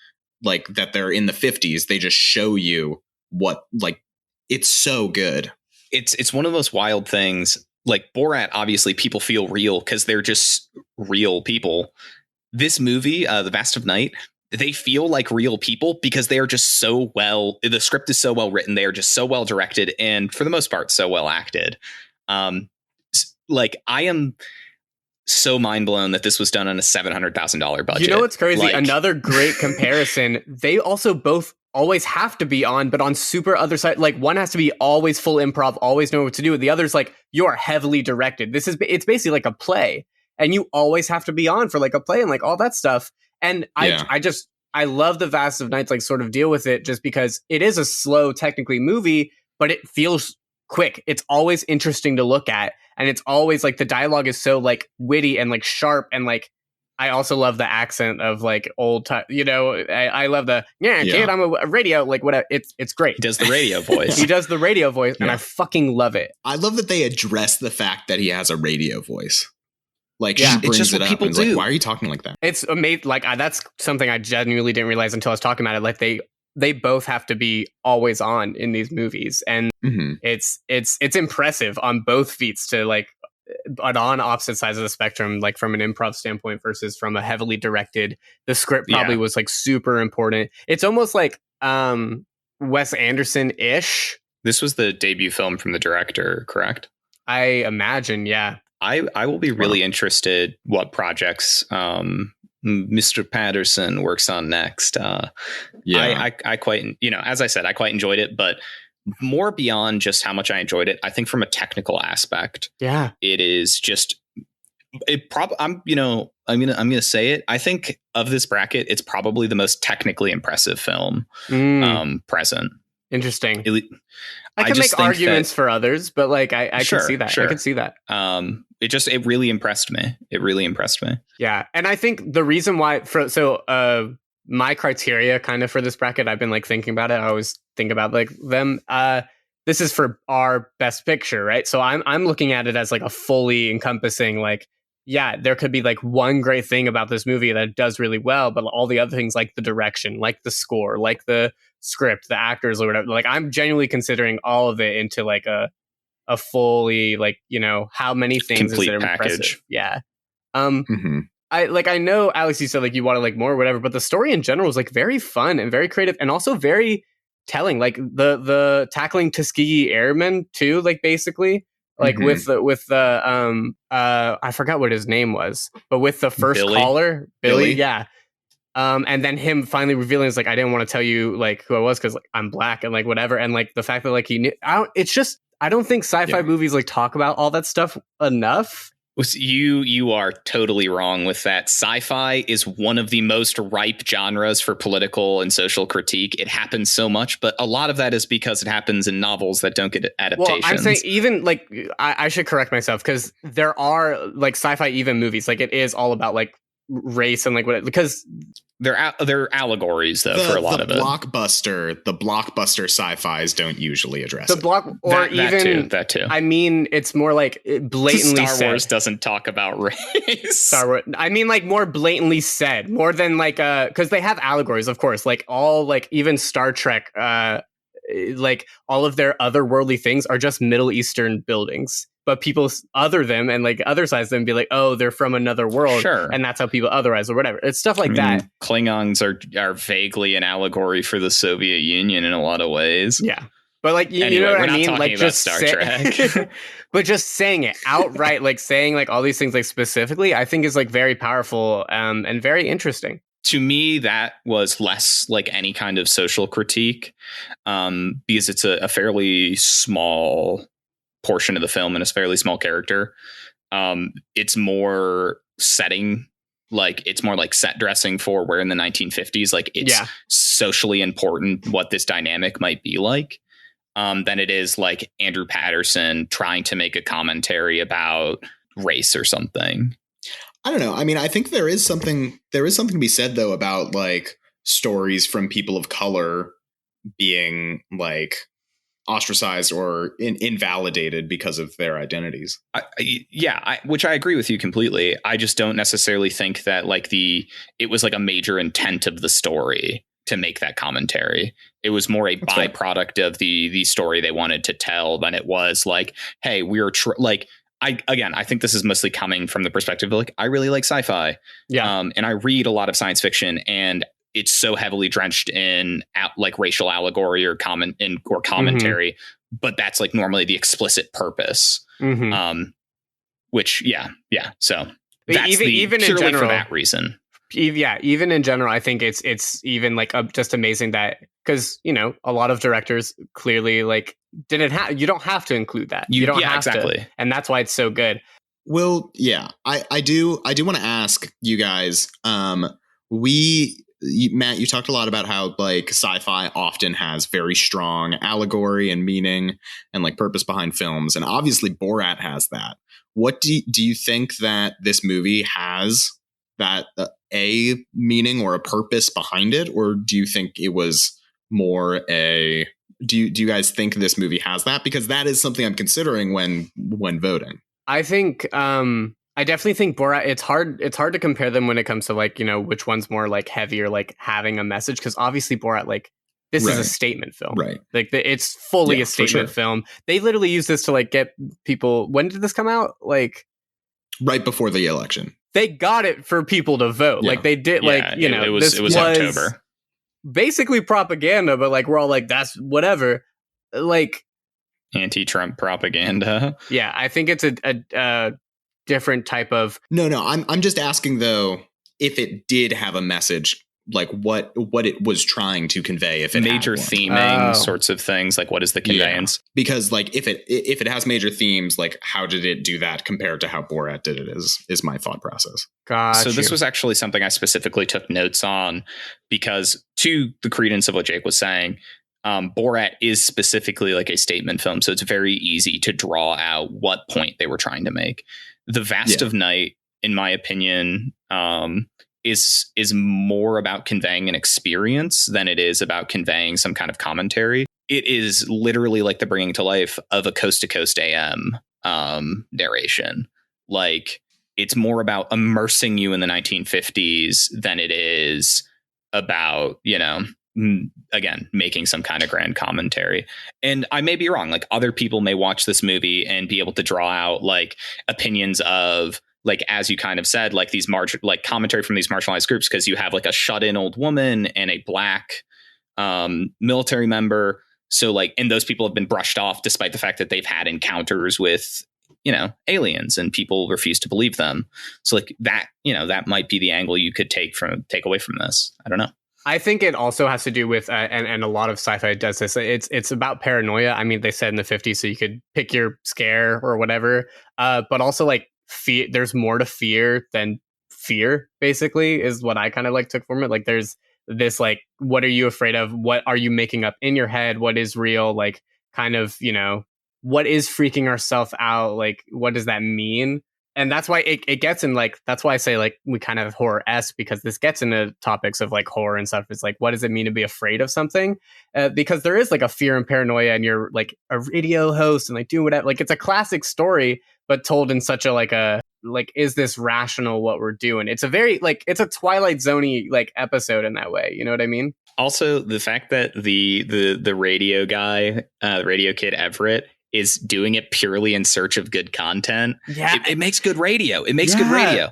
[SPEAKER 3] like that they're in the 50s. They just show you what, like, it's so good.
[SPEAKER 1] It's one of those wild things. Like Borat, obviously people feel real because they're just real people. This movie, The Vast of Night, they feel like real people because they are just the script is so well written. They are just so well directed and for the most part, so well acted. Like I am so mind blown that this was done on a $700,000 budget.
[SPEAKER 2] You know what's crazy? Like, another great comparison. They also both always have to be on, but on super other side. Like one has to be always full improv, always know what to do. The other's like you are heavily directed. It's basically like a play, and you always have to be on for like a play and like all that stuff. And I love the Vast of Nights like sort of deal with it just because it is a slow technically movie, but it feels quick. It's always interesting to look at. And it's always like the dialogue is so like witty and like sharp and like I also love the accent of like old time. I love the kid. I'm a radio like whatever. It's great.
[SPEAKER 1] He does the radio voice.
[SPEAKER 2] He does the radio voice, and I fucking love it.
[SPEAKER 3] I love that they address the fact that he has a radio voice. Like,
[SPEAKER 1] Yeah,
[SPEAKER 3] she
[SPEAKER 1] it's
[SPEAKER 3] brings
[SPEAKER 1] just
[SPEAKER 3] it
[SPEAKER 1] what
[SPEAKER 3] up
[SPEAKER 1] people
[SPEAKER 3] and is like,
[SPEAKER 1] do.
[SPEAKER 3] why are you talking like that?
[SPEAKER 2] It's amazing. Like that's something I genuinely didn't realize until I was talking about it. Like they both have to be always on in these movies, and
[SPEAKER 3] Mm-hmm.
[SPEAKER 2] it's impressive on both feats to like on opposite sides of the spectrum, like from an improv standpoint versus from a heavily directed. The script probably was like super important. It's almost like Wes Anderson-ish.
[SPEAKER 1] This was the debut film from the director, correct?
[SPEAKER 2] I imagine, yeah.
[SPEAKER 1] I will be really interested what projects Mr. Patterson works on next. I quite, as I said, I quite enjoyed it, but more beyond just how much I enjoyed it, I think from a technical aspect, it is just I'm gonna say it. I think of this bracket, it's probably the most technically impressive film present.
[SPEAKER 2] Interesting.
[SPEAKER 1] I
[SPEAKER 2] can
[SPEAKER 1] just
[SPEAKER 2] make
[SPEAKER 1] think
[SPEAKER 2] arguments for others, but like I can see that.
[SPEAKER 1] Sure.
[SPEAKER 2] I can see that.
[SPEAKER 1] It really impressed me.
[SPEAKER 2] Yeah, and I think the reason why my criteria kind of for this bracket, I've been like thinking about it. I always think about like them. This is for our best picture, right? So I'm looking at it as like a fully encompassing, like, yeah, there could be like one great thing about this movie that it does really well, but all the other things like the direction, like the score, like the script, the actors or whatever, like I'm genuinely considering all of it into like a fully, like, how many things
[SPEAKER 1] complete
[SPEAKER 2] is there
[SPEAKER 1] package.
[SPEAKER 2] Impressive? Yeah.
[SPEAKER 3] Mm-hmm.
[SPEAKER 2] I know, Alex, you said like you want to like more or whatever, but the story in general is like very fun and very creative and also very telling. Like the tackling Tuskegee Airmen too, like basically like with the I forgot what his name was, but with the first caller, Billy, yeah. And then him finally revealing is like, I didn't want to tell you like who I was because like I'm black and like whatever, and like the fact that like he knew, I don't think sci-fi movies like talk about all that stuff enough.
[SPEAKER 1] You are totally wrong with that. Sci-fi is one of the most ripe genres for political and social critique. It happens so much, but a lot of that is because it happens in novels that don't get adaptations.
[SPEAKER 2] Well, I'm saying even like I should correct myself because there are like sci-fi even movies like it is all about like race and like what because
[SPEAKER 1] they're allegories though for a lot of it.
[SPEAKER 3] The blockbuster sci-fis don't usually address
[SPEAKER 2] the block or
[SPEAKER 1] that,
[SPEAKER 2] even
[SPEAKER 1] that too.
[SPEAKER 2] I mean, it's more like blatantly
[SPEAKER 1] Star Wars doesn't talk about race.
[SPEAKER 2] Star Wars. I mean, like more blatantly said, more than like because they have allegories, of course. Like all like even Star Trek, like all of their otherworldly things are just Middle Eastern buildings. But people other them and like other sides them be like, oh, they're from another world, and that's how people otherize or whatever. It's stuff like that.
[SPEAKER 1] Klingons are vaguely an allegory for the Soviet Union in a lot of ways.
[SPEAKER 2] Yeah, but like you know what I mean, like just Star Trek. But just saying it outright, like saying like all these things like specifically, I think is like very powerful and very interesting.
[SPEAKER 1] To me, that was less like any kind of social critique because it's a fairly small portion of the film and a fairly small character. It's more setting, like it's more like set dressing for where in the 1950s, like it's socially important what this dynamic might be like than it is like Andrew Patterson trying to make a commentary about race or something.
[SPEAKER 3] I don't know. I mean, I think there is something to be said though about like stories from people of color being like ostracized or invalidated because of their identities.
[SPEAKER 1] Which I agree with you completely. I just don't necessarily think that like it was like a major intent of the story to make that commentary. It was more a byproduct of the story they wanted to tell than it was like, hey, we're I think this is mostly coming from the perspective of like, I really like sci-fi. Yeah. And I read a lot of science fiction, and it's so heavily drenched in like racial allegory or commentary, but that's like normally the explicit purpose. Which, So that's even purely in general, for that reason.
[SPEAKER 2] Yeah, even in general, I think it's even like just amazing that because a lot of directors clearly like you don't have to include that. You don't have to, and that's why it's so good.
[SPEAKER 3] Well, yeah, I do want to ask you guys. Matt, you talked a lot about how like sci-fi often has very strong allegory and meaning and like purpose behind films. And obviously Borat has that. What do you think that this movie has that a meaning or a purpose behind it, or do you think it was more a? Do you guys think this movie has that? Because that is something I'm considering when voting.
[SPEAKER 2] I think I definitely think Borat. It's hard to compare them when it comes to like, you know, which one's more like heavy or like having a message, because obviously Borat, like, this is a statement film,
[SPEAKER 3] right?
[SPEAKER 2] Like it's fully a statement film. They literally use this to like get people. When did this come out? Like
[SPEAKER 3] right before the election.
[SPEAKER 2] They got it for people to vote. Like they did. Like, you know,
[SPEAKER 1] it was October.
[SPEAKER 2] Basically propaganda, but like we're all like, that's whatever. Like
[SPEAKER 1] anti-Trump propaganda.
[SPEAKER 2] Yeah, I think it's a different type of.
[SPEAKER 3] No, I'm just asking though, if it did have a message, like what it was trying to convey. If it
[SPEAKER 1] major theming sorts of things, like what is the conveyance?
[SPEAKER 3] Yeah. Because like if it has major themes, like how did it do that compared to how Borat did it? Is my thought process.
[SPEAKER 1] So this was actually something I specifically took notes on, because to the credence of what Jake was saying, Borat is specifically like a statement film, so it's very easy to draw out what point they were trying to make. The Vast of Night, in my opinion, is more about conveying an experience than it is about conveying some kind of commentary. It is literally like the bringing to life of a Coast to Coast AM narration. Like, it's more about immersing you in the 1950s than it is about, you know, again, making some kind of grand commentary. And I may be wrong. Like, other people may watch this movie and be able to draw out like opinions of, like, as you kind of said, like these like commentary from these marginalized groups, because you have like a shut-in old woman and a black military member. So like, and those people have been brushed off despite the fact that they've had encounters with, you know, aliens, and people refuse to believe them. So like that, you know, that might be the angle you could take away from this. I don't know.
[SPEAKER 2] I think it also has to do with, and a lot of sci-fi does this. It's about paranoia. I mean, they said in the 50s, so you could pick your scare or whatever. But also like fear. There's more to fear than fear, basically, is what I kind of like took from it. Like there's this, like, what are you afraid of? What are you making up in your head? What is real? Like, kind of, you know, what is freaking ourselves out? Like, what does that mean? And that's why it gets in, like, that's why I say, like, we kind of horror-esque, because this gets into topics of, like, horror and stuff. It's like, what does it mean to be afraid of something? Because there is, like, a fear and paranoia, and you're, like, a radio host and, like, doing whatever. Like, it's a classic story, but told in such a, like, is this rational, what we're doing? It's a very, like, it's a Twilight Zone-y, like, episode in that way. You know what I mean?
[SPEAKER 1] Also, the fact that the radio guy, the radio kid Everett, is doing it purely in search of good content.
[SPEAKER 2] Yeah.
[SPEAKER 1] It makes good radio. It makes good radio.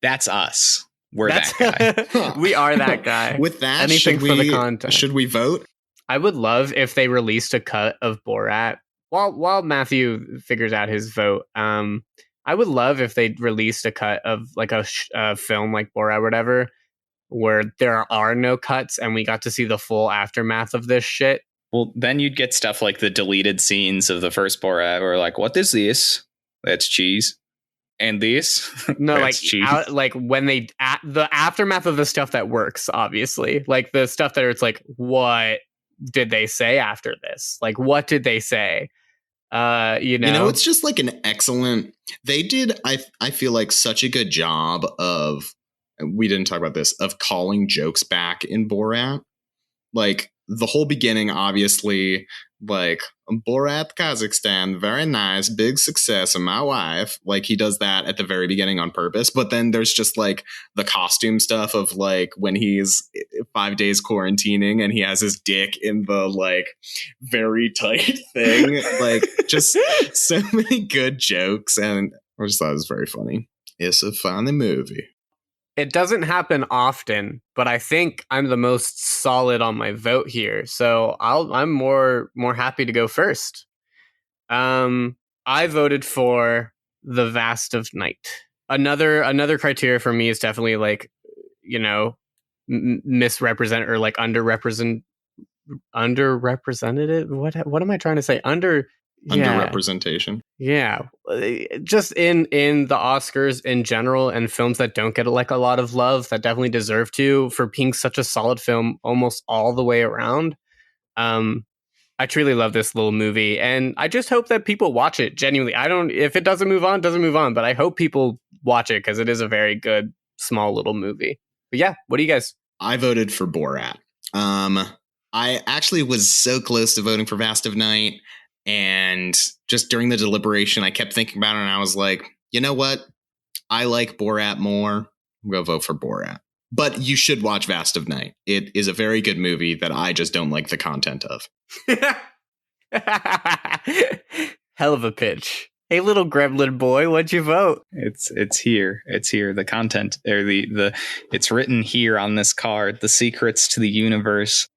[SPEAKER 1] That's us. That's that
[SPEAKER 2] guy. We are that guy.
[SPEAKER 3] With that,
[SPEAKER 2] anything for the content.
[SPEAKER 3] Should we vote?
[SPEAKER 2] I would love if they released a cut of Borat while Matthew figures out his vote. I would love if they released a cut of like a film like Borat or whatever, where there are no cuts and we got to see the full aftermath of this shit.
[SPEAKER 1] Well, then you'd get stuff like the deleted scenes of the first Borat, or like, what is this? That's cheese. And this?
[SPEAKER 2] No, like cheese. Like when they the aftermath of the stuff that works, obviously, like the stuff that it's like, what did they say after this? Like, what did they say? You know,
[SPEAKER 3] it's just like an excellent. They did. I feel like such a good job of. We didn't talk about this, of calling jokes back in Borat, like. The whole beginning, obviously, like, Borat, Kazakhstan, very nice, big success, and my wife. Like, he does that at the very beginning on purpose. But then there's just, like, the costume stuff of, like, when he's 5 days quarantining and he has his dick in the, like, very tight thing. Like, just so many good jokes. And I just thought it was very funny. It's a funny movie.
[SPEAKER 2] It doesn't happen often, but I think I'm the most solid on my vote here. So I'm more happy to go first. I voted for The Vast of Night. Another criteria for me is definitely, like, you know, misrepresent or like underrepresented. What am I trying to say?
[SPEAKER 3] Underrepresentation.
[SPEAKER 2] Yeah, just in the Oscars in general, and films that don't get like a lot of love that definitely deserve to, for being such a solid film almost all the way around. I truly love this little movie, and I just hope that people watch it genuinely. If it doesn't move on, but I hope people watch it, because it is a very good, small little movie. But yeah, what do you guys?
[SPEAKER 3] I voted for Borat. I actually was so close to voting for Vast of Night, and just during the deliberation, I kept thinking about it, and I was like, you know what? I like Borat more. I'm gonna vote for Borat. But you should watch Vast of Night. It is a very good movie that I just don't like the content of.
[SPEAKER 2] Hell of a pitch. Hey, little gremlin boy, what'd you vote?
[SPEAKER 1] It's here. It's here. The content, or the it's written here on this card. The secrets to the universe.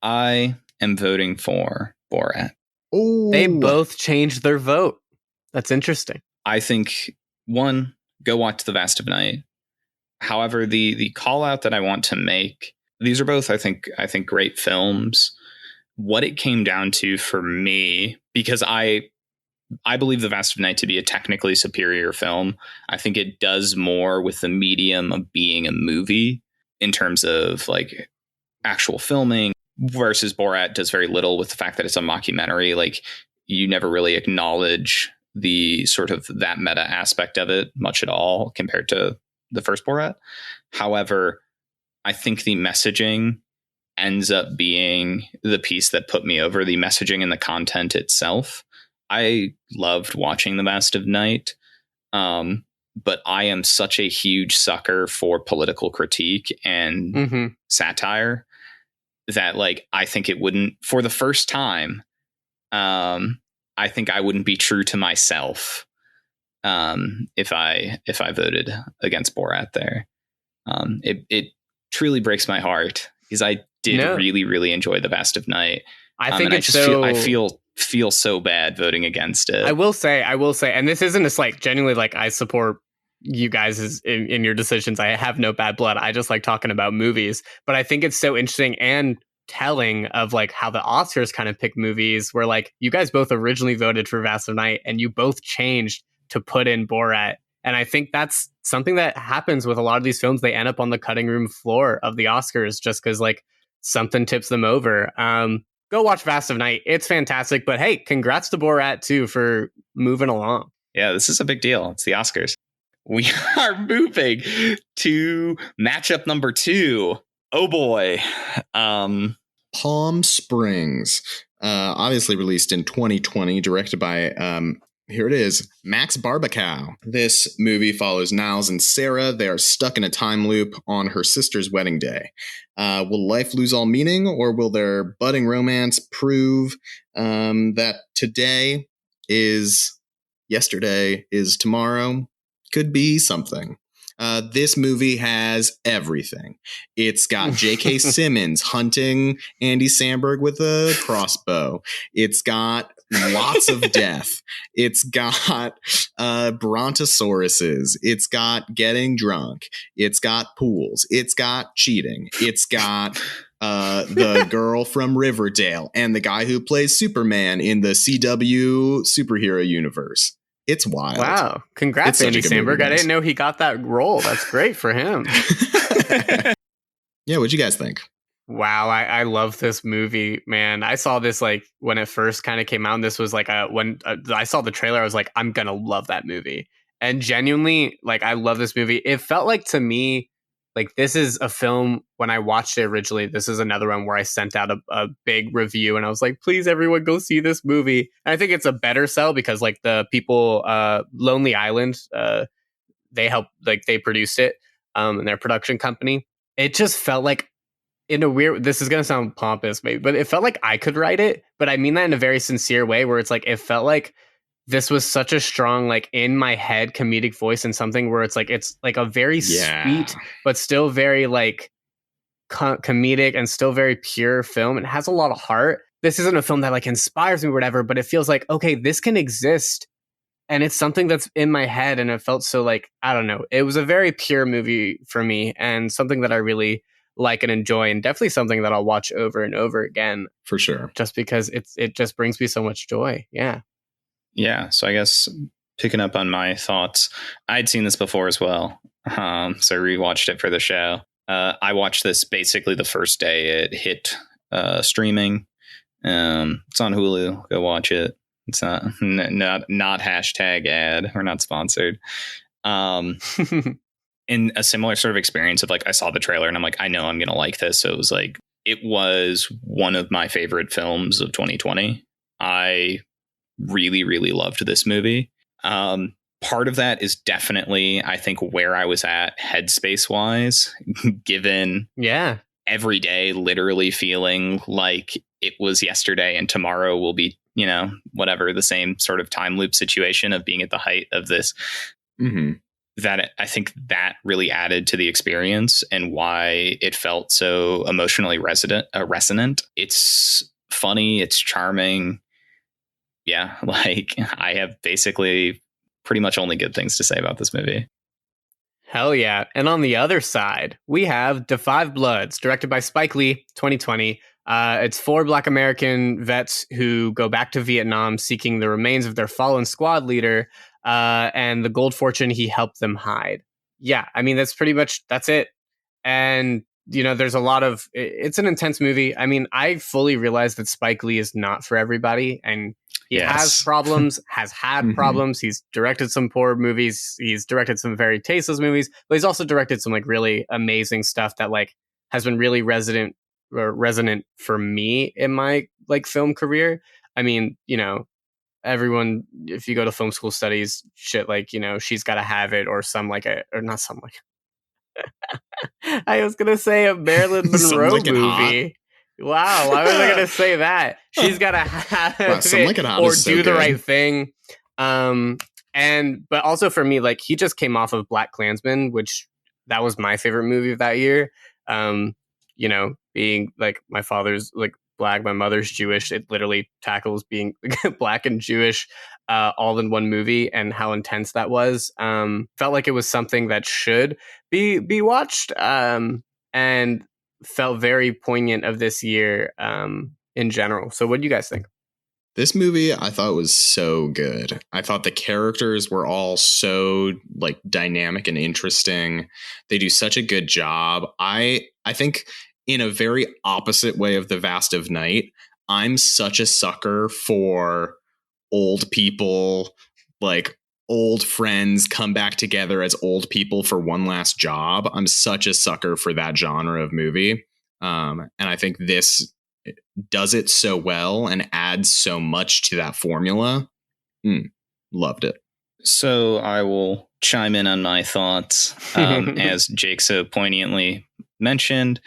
[SPEAKER 1] I am voting for Borat.
[SPEAKER 3] Oh,
[SPEAKER 2] They both changed their vote. That's interesting.
[SPEAKER 1] I think, one, go watch The Vast of Night. However, the call out that I want to make, these are both, I think great films. What it came down to for me, because I believe The Vast of Night to be a technically superior film. I think it does more with the medium of being a movie in terms of like actual filming, versus Borat does very little with the fact that it's a mockumentary. Like, you never really acknowledge the sort of that meta aspect of it much at all compared to the first Borat. However, I think the messaging ends up being the piece that put me over, the messaging and the content itself. I loved watching The Vast of Night, but I am such a huge sucker for political critique and satire that, like, I think it wouldn't, for the first time, I think I wouldn't be true to myself if I voted against Borat there. It truly breaks my heart, because I did really, really enjoy The Vast of Night.
[SPEAKER 2] I think it's I
[SPEAKER 1] feel so bad voting against it.
[SPEAKER 2] I will say, and this isn't a slight, genuinely, like, I support you guys in your decisions. I have no bad blood. I just like talking about movies, but I think it's so interesting and telling of like how the Oscars kind of pick movies where like you guys both originally voted for Vast of Night and you both changed to put in Borat. And I think that's something that happens with a lot of these films. They end up on the cutting room floor of the Oscars just because like something tips them over. Go watch Vast of Night. It's fantastic. But hey, congrats to Borat too for moving along.
[SPEAKER 1] Yeah, this is a big deal. It's the Oscars. We are moving to matchup number 2. Oh boy.
[SPEAKER 3] Palm Springs. Obviously released in 2020, directed by here it is, Max Barbacow. This movie follows Niles and Sarah. They are stuck in a time loop on her sister's wedding day. Will life lose all meaning, or will their budding romance prove that today is yesterday is tomorrow? Could be something. This movie has everything. It's got J.K. Simmons hunting Andy Samberg with a crossbow. It's got lots of death. It's got brontosauruses. It's got getting drunk. It's got pools. It's got cheating. It's got the girl from Riverdale and the guy who plays Superman in the CW superhero universe. It's wild.
[SPEAKER 2] Wow. Congrats, Andy Samberg. I didn't know he got that role. That's great for him.
[SPEAKER 3] Yeah, what'd you guys think?
[SPEAKER 2] Wow, I love this movie, man. I saw this like when it first kind of came out. And this was like when I saw the trailer, I was like, I'm gonna love that movie. And genuinely, like, I love this movie. It felt like to me, like, this is a film, when I watched it originally, this is another one where I sent out a big review and I was like, please, everyone, go see this movie. And I think it's a better sell because, like, the people, Lonely Island, they helped, like, they produced it, and their production company. It just felt like, in a weird, this is going to sound pompous, maybe, but it felt like I could write it. But I mean that in a very sincere way, where it's like, it felt like this was such a strong, like, in my head comedic voice, and something where it's like a very sweet, but still very like comedic and still very pure film. It has a lot of heart. This isn't a film that like inspires me or whatever, but it feels like, okay, this can exist. And it's something that's in my head. And it felt so like, I don't know. It was a very pure movie for me and something that I really like and enjoy, and definitely something that I'll watch over and over again. For sure. Just because it just brings me so much joy. Yeah.
[SPEAKER 1] Yeah, so I guess picking up on my thoughts, I'd seen this before as well, so I rewatched it for the show. I watched this basically the first day it hit streaming. It's on Hulu. Go watch it. It's not hashtag ad. We're not sponsored. in a similar sort of experience of like, I saw the trailer and I'm like, I know I'm going to like this. So it was like, it was one of my favorite films of 2020. I really, really loved this movie. Part of that is definitely, I think, where I was at headspace wise, given every day literally feeling like it was yesterday and tomorrow will be, you know, whatever, the same sort of time loop situation of being at the height of this. That I think that really added to the experience and why it felt so emotionally resonant. It's funny. It's charming. Yeah. Like, I have basically pretty much only good things to say about this movie.
[SPEAKER 2] Hell yeah. And on the other side, we have Da 5 Bloods, directed by Spike Lee, 2020. It's 4 Black American vets who go back to Vietnam seeking the remains of their fallen squad leader and the gold fortune he helped them hide. Yeah, I mean, that's it. And, you know, there's a lot of, it's an intense movie. I mean, I fully realize that Spike Lee is not for everybody, and he has problems, has had problems. He's directed some poor movies. He's directed some very tasteless movies, but he's also directed some like really amazing stuff that like has been really resonant for me in my like film career. I mean, you know, everyone, if you go to film school studies, shit like, you know, She's Gotta Have It or not some like I was gonna say a Marilyn Monroe movie. Wow, why was I gonna say that? She's Gotta Have It or Do the Right Thing. But also for me, like, he just came off of Black Klansman, which that was my favorite movie of that year. You know, being like my father's like Black, my mother's Jewish. It literally tackles being Black and Jewish all in one movie and how intense that was. Felt like it was something that should be watched and felt very poignant of this year in general. So what do you guys think?
[SPEAKER 3] This movie, I thought was so good. I thought the characters were all so like dynamic and interesting. They do such a good job. I think in a very opposite way of The Vast of Night, I'm such a sucker for old people, like old friends come back together as old people for one last job. I'm such a sucker for that genre of movie. And I think this does it so well and adds so much to that formula. Loved it.
[SPEAKER 1] So I will chime in on my thoughts. As Jake so poignantly mentioned,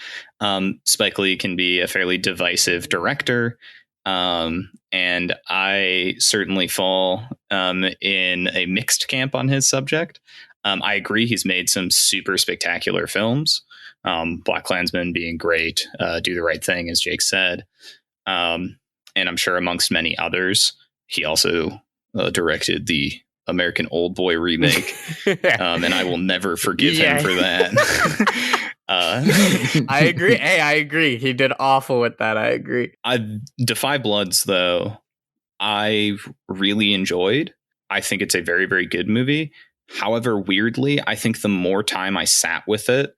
[SPEAKER 1] Spike Lee can be a fairly divisive director. And I certainly fall in a mixed camp on his subject. I agree he's made some super spectacular films. Black Klansman being great, Do the Right Thing, as Jake said. And I'm sure amongst many others, he also directed the American Old Boy remake. And I will never forgive him for that.
[SPEAKER 2] I agree. Hey, I agree. He did awful with that. I agree.
[SPEAKER 1] Da 5 Bloods, though, I really enjoyed. I think it's a very, very good movie. However, weirdly, I think the more time I sat with it,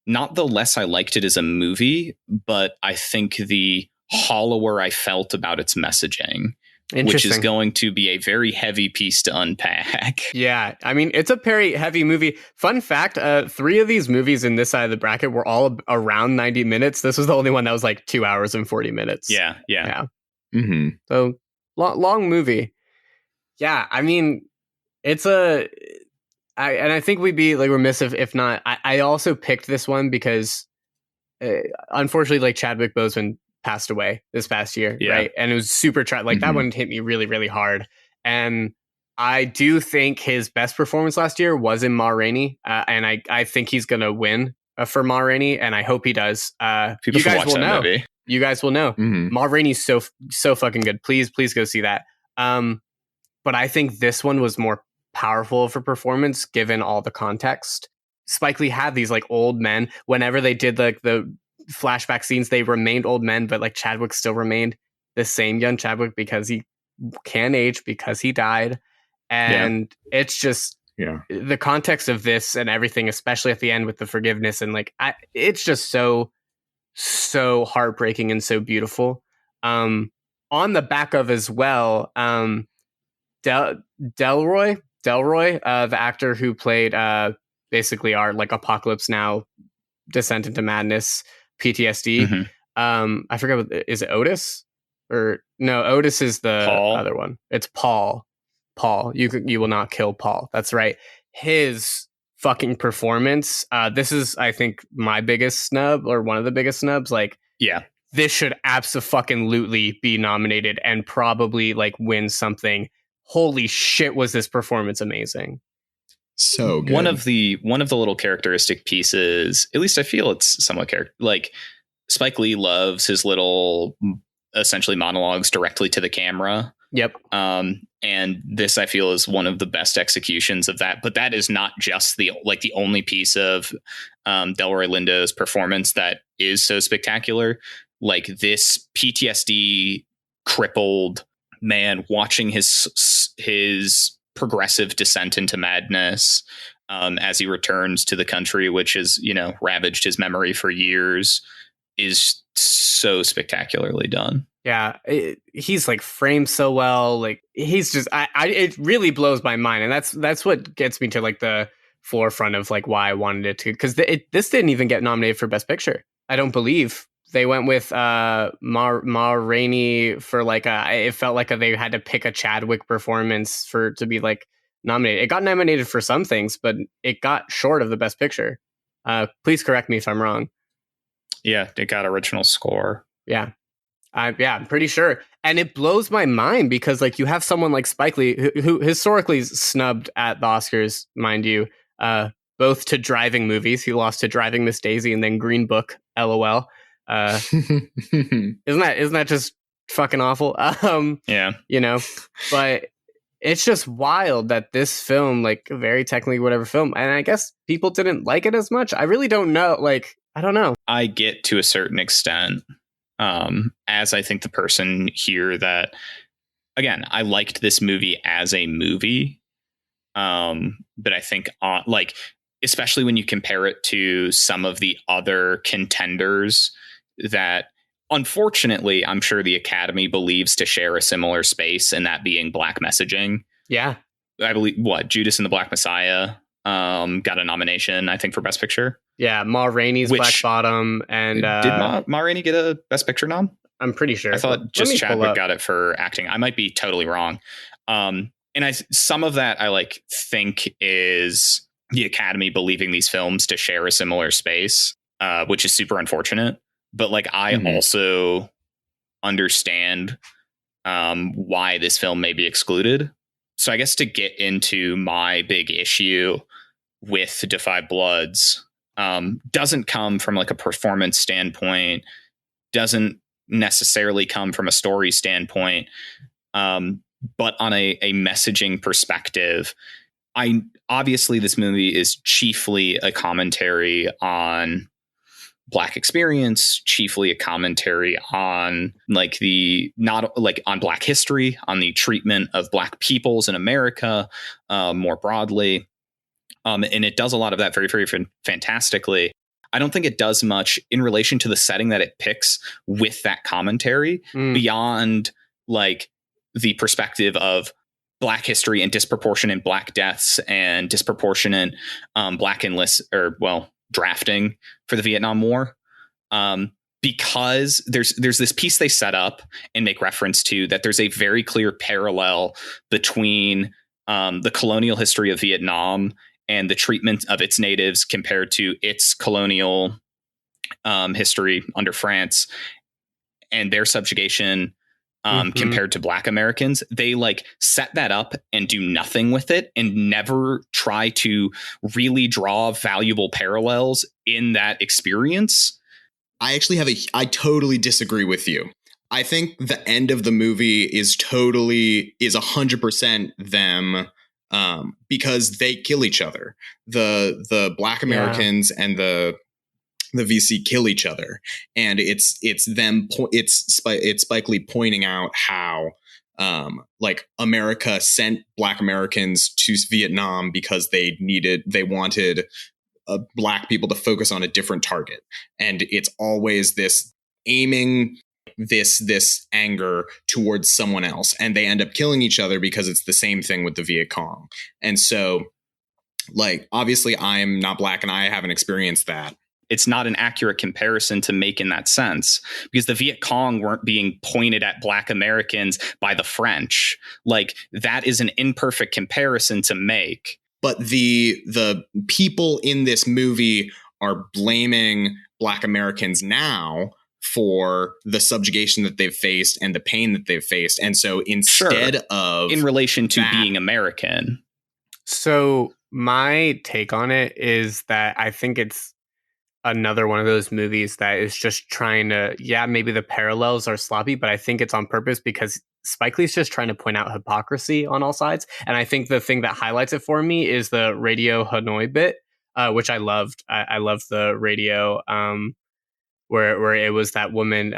[SPEAKER 1] not the less I liked it as a movie, but I think the hollower I felt about its messaging, which is going to be a very heavy piece to unpack.
[SPEAKER 2] Yeah, I mean, it's a very heavy movie. Fun fact, 3 of these movies in this side of the bracket were all around 90 minutes. This was the only one that was like 2 hours and 40 minutes.
[SPEAKER 1] Yeah.
[SPEAKER 3] Mm-hmm.
[SPEAKER 2] So, long movie. Yeah, I mean, it's I think we'd be like remiss if not. I also picked this one because unfortunately, like Chadwick Boseman passed away this past year, right? And it was super that one hit me really, really hard. And I do think his best performance last year was in Ma Rainey, and I think he's gonna win for Ma Rainey, and I hope he does.
[SPEAKER 1] People should watch that movie.
[SPEAKER 2] You guys will know. Ma Rainey's so fucking good. Please go see that. But I think this one was more powerful of a performance given all the context. Spike Lee had these like old men. Whenever they did like the flashback scenes, they remained old men, but like Chadwick still remained the same young Chadwick because he can age because he died. And it's just the context of this and everything, especially at the end with the forgiveness and like it's just so heartbreaking and so beautiful. On the back of as well, Delroy, the actor who played basically our like Apocalypse Now, Descent into Madness, PTSD. I forget is it Otis or no? Otis is the
[SPEAKER 1] Paul.
[SPEAKER 2] other one. It's Paul. Paul, you will not kill Paul. That's right. His fucking performance. This is, I think, my biggest snub or one of the biggest snubs. Like,
[SPEAKER 1] yeah,
[SPEAKER 2] this should absolutely be nominated and probably like win something. Holy shit, was this performance amazing?
[SPEAKER 3] So good.
[SPEAKER 1] One of the little characteristic pieces, at least I feel it's somewhat like Spike Lee loves his little essentially monologues directly to the camera.
[SPEAKER 2] Yep.
[SPEAKER 1] And this I feel is one of the best executions of that. But that is not just the only piece of Delroy Lindo's performance that is so spectacular. Like this PTSD crippled man watching his progressive descent into madness as he returns to the country, which has, ravaged his memory for years, is so spectacularly done.
[SPEAKER 2] Yeah, he's like framed so well. Like he's just, it really blows my mind, and that's what gets me to like the forefront of like why I wanted it to, because this didn't even get nominated for Best Picture. I don't believe they went with Ma Rainey for like it felt like they had to pick a Chadwick performance to be like nominated. It got nominated for some things, but it got short of the Best Picture. Please correct me if I'm wrong.
[SPEAKER 1] Yeah, it got original score.
[SPEAKER 2] Yeah. I'm pretty sure. And it blows my mind because like you have someone like Spike Lee who historically is snubbed at the Oscars, mind you, both to driving movies. He lost to Driving Miss Daisy and then Green Book, LOL. Isn't that just fucking awful?
[SPEAKER 1] Yeah.
[SPEAKER 2] But it's just wild that this film, like very technically whatever film, and I guess people didn't like it as much. I really don't know. Like, I don't know.
[SPEAKER 1] I get to a certain extent. As I think the person here that, again, I liked this movie as a movie. But I think especially when you compare it to some of the other contenders that unfortunately, I'm sure the Academy believes to share a similar space, and that being Black messaging.
[SPEAKER 2] Yeah.
[SPEAKER 1] I believe Judas and the Black Messiah got a nomination, I think, for Best Picture.
[SPEAKER 2] Yeah, Ma Rainey's Black Bottom, and
[SPEAKER 1] did Ma Rainey get a Best Picture nom?
[SPEAKER 2] I'm pretty sure.
[SPEAKER 1] I thought just Chadwick got it for acting. I might be totally wrong. And some of that I think is the Academy believing these films to share a similar space, which is super unfortunate. But I also understand why this film may be excluded. So I guess to get into my big issue with Da 5 Bloods, doesn't come from a performance standpoint, doesn't necessarily come from a story standpoint, but on a messaging perspective. Obviously this movie is chiefly a commentary on Black experience, chiefly a commentary on on Black history, on the treatment of Black peoples in America more broadly. And it does a lot of that very, very fantastically. I don't think it does much in relation to the setting that it picks with that commentary beyond the perspective of Black history and disproportionate Black deaths and disproportionate Black drafting for the Vietnam War. Because there's this piece they set up and make reference to that there's a very clear parallel between the colonial history of Vietnam and the treatment of its natives compared to its colonial history under France and their subjugation compared to Black Americans. They set that up and do nothing with it and never try to really draw valuable parallels in that experience.
[SPEAKER 3] I totally disagree with you. I think the end of the movie is 100% them, because they kill each other. The Black Americans and the VC kill each other, and it's Spike Lee pointing out how America sent Black Americans to Vietnam because they wanted Black people to focus on a different target, and it's always this aiming this anger towards someone else, and they end up killing each other because it's the same thing with the Viet Cong. And so Like, obviously, I'm not black and I haven't experienced that.
[SPEAKER 1] It's not an accurate comparison to make in that sense, because the Viet Cong weren't being pointed at black Americans by the French. Like, that is an imperfect comparison to make.
[SPEAKER 3] But the people in this movie are blaming black Americans now for the subjugation that they've faced and the pain that they've faced. And so instead of
[SPEAKER 1] in relation to being American.
[SPEAKER 2] So my take on it is that I think it's another one of those movies that is just trying to, maybe the parallels are sloppy, but I think it's on purpose because Spike Lee's just trying to point out hypocrisy on all sides. And I think the thing that highlights it for me is the Radio Hanoi bit, which I loved. I loved the radio where it was that woman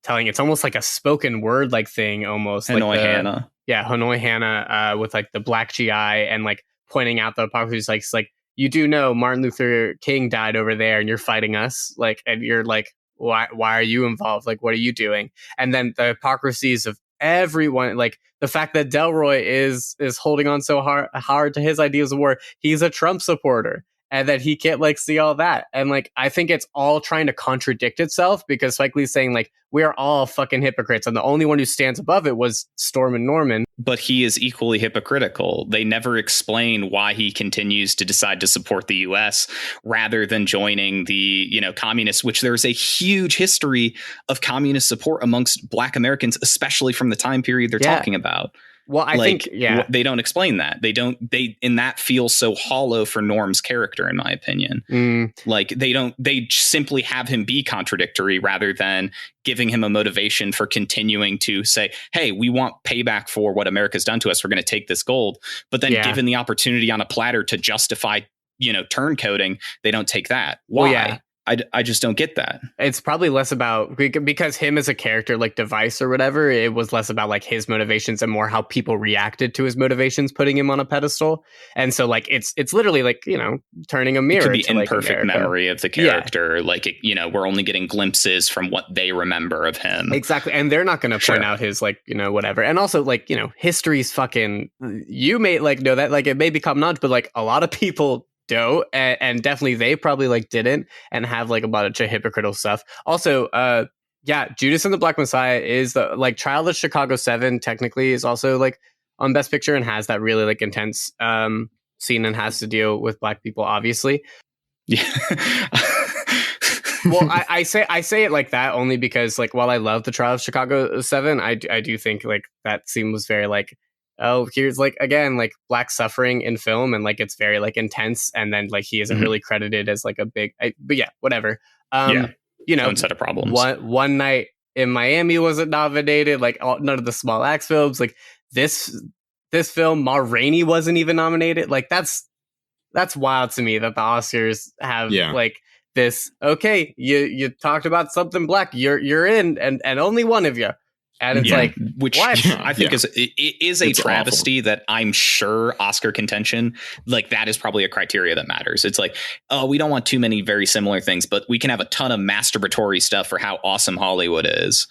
[SPEAKER 2] telling, it's almost like a spoken word like thing almost.
[SPEAKER 1] Hanoi
[SPEAKER 2] like
[SPEAKER 1] Hannah.
[SPEAKER 2] Yeah, Hanoi Hannah with like the black GI and like pointing out the hypocrisy. It's like, you do know Martin Luther King died over there and you're fighting us. Like, and you're like, why are you involved? Like, what are you doing? And then the hypocrisies of everyone, like the fact that Delroy is holding on so hard to his ideas of war. He's a Trump supporter and that he can't like see all that. And like, I think it's all trying to contradict itself because Spike Lee's saying like, we are all fucking hypocrites. And the only one who stands above it was Storm and Norman.
[SPEAKER 1] But he is equally hypocritical. They never explain why he continues to decide to support the U.S. rather than joining the, communists, which there's a huge history of communist support amongst black Americans, especially from the time period they're talking about.
[SPEAKER 2] Well, I think,
[SPEAKER 1] they don't explain that. And that feels so hollow for Norm's character, in my opinion. Like they simply have him be contradictory rather than giving him a motivation for continuing to say, hey, we want payback for what America's done to us. We're going to take this gold. But then given the opportunity on a platter to justify, turncoating, they don't take that. Why?
[SPEAKER 2] Well, yeah.
[SPEAKER 1] I just don't get that.
[SPEAKER 2] It's probably less about because him as a character like Device or whatever, it was less about like his motivations and more how people reacted to his motivations, putting him on a pedestal. And so like it's literally like, turning a mirror.
[SPEAKER 1] It could be
[SPEAKER 2] to,
[SPEAKER 1] imperfect
[SPEAKER 2] like,
[SPEAKER 1] memory of the character. Like, we're only getting glimpses from what they remember of him.
[SPEAKER 2] Exactly. And they're not going to point out his like, whatever. And also like, history's fucking, you may like know that like it may become knowledge, but like a lot of people don't, and definitely they probably like didn't and have like a bunch of hypocritical stuff. Also, Judas and the Black Messiah is the like Child of Chicago 7 technically is also like on Best Picture and has that really like intense scene and has to deal with black people, obviously.
[SPEAKER 1] Yeah.
[SPEAKER 2] Well, I say it like that only because like while I love the Trial of Chicago 7, I do think like that scene was very like, oh, here's like again like black suffering in film and like it's very like intense and then like he isn't really credited as like a big but yeah, whatever. Own
[SPEAKER 1] set of problems.
[SPEAKER 2] One Night in Miami wasn't nominated, like none of the Small Axe films, like this film Ma Rainey wasn't even nominated. Like that's wild to me that the Oscars have like this, okay, you talked about something black, you're in and only one of you. And it's like,
[SPEAKER 1] which I think is a travesty awful. That I'm sure Oscar contention, like that is probably a criteria that matters. It's like, oh, we don't want too many very similar things, but we can have a ton of masturbatory stuff for how awesome Hollywood is,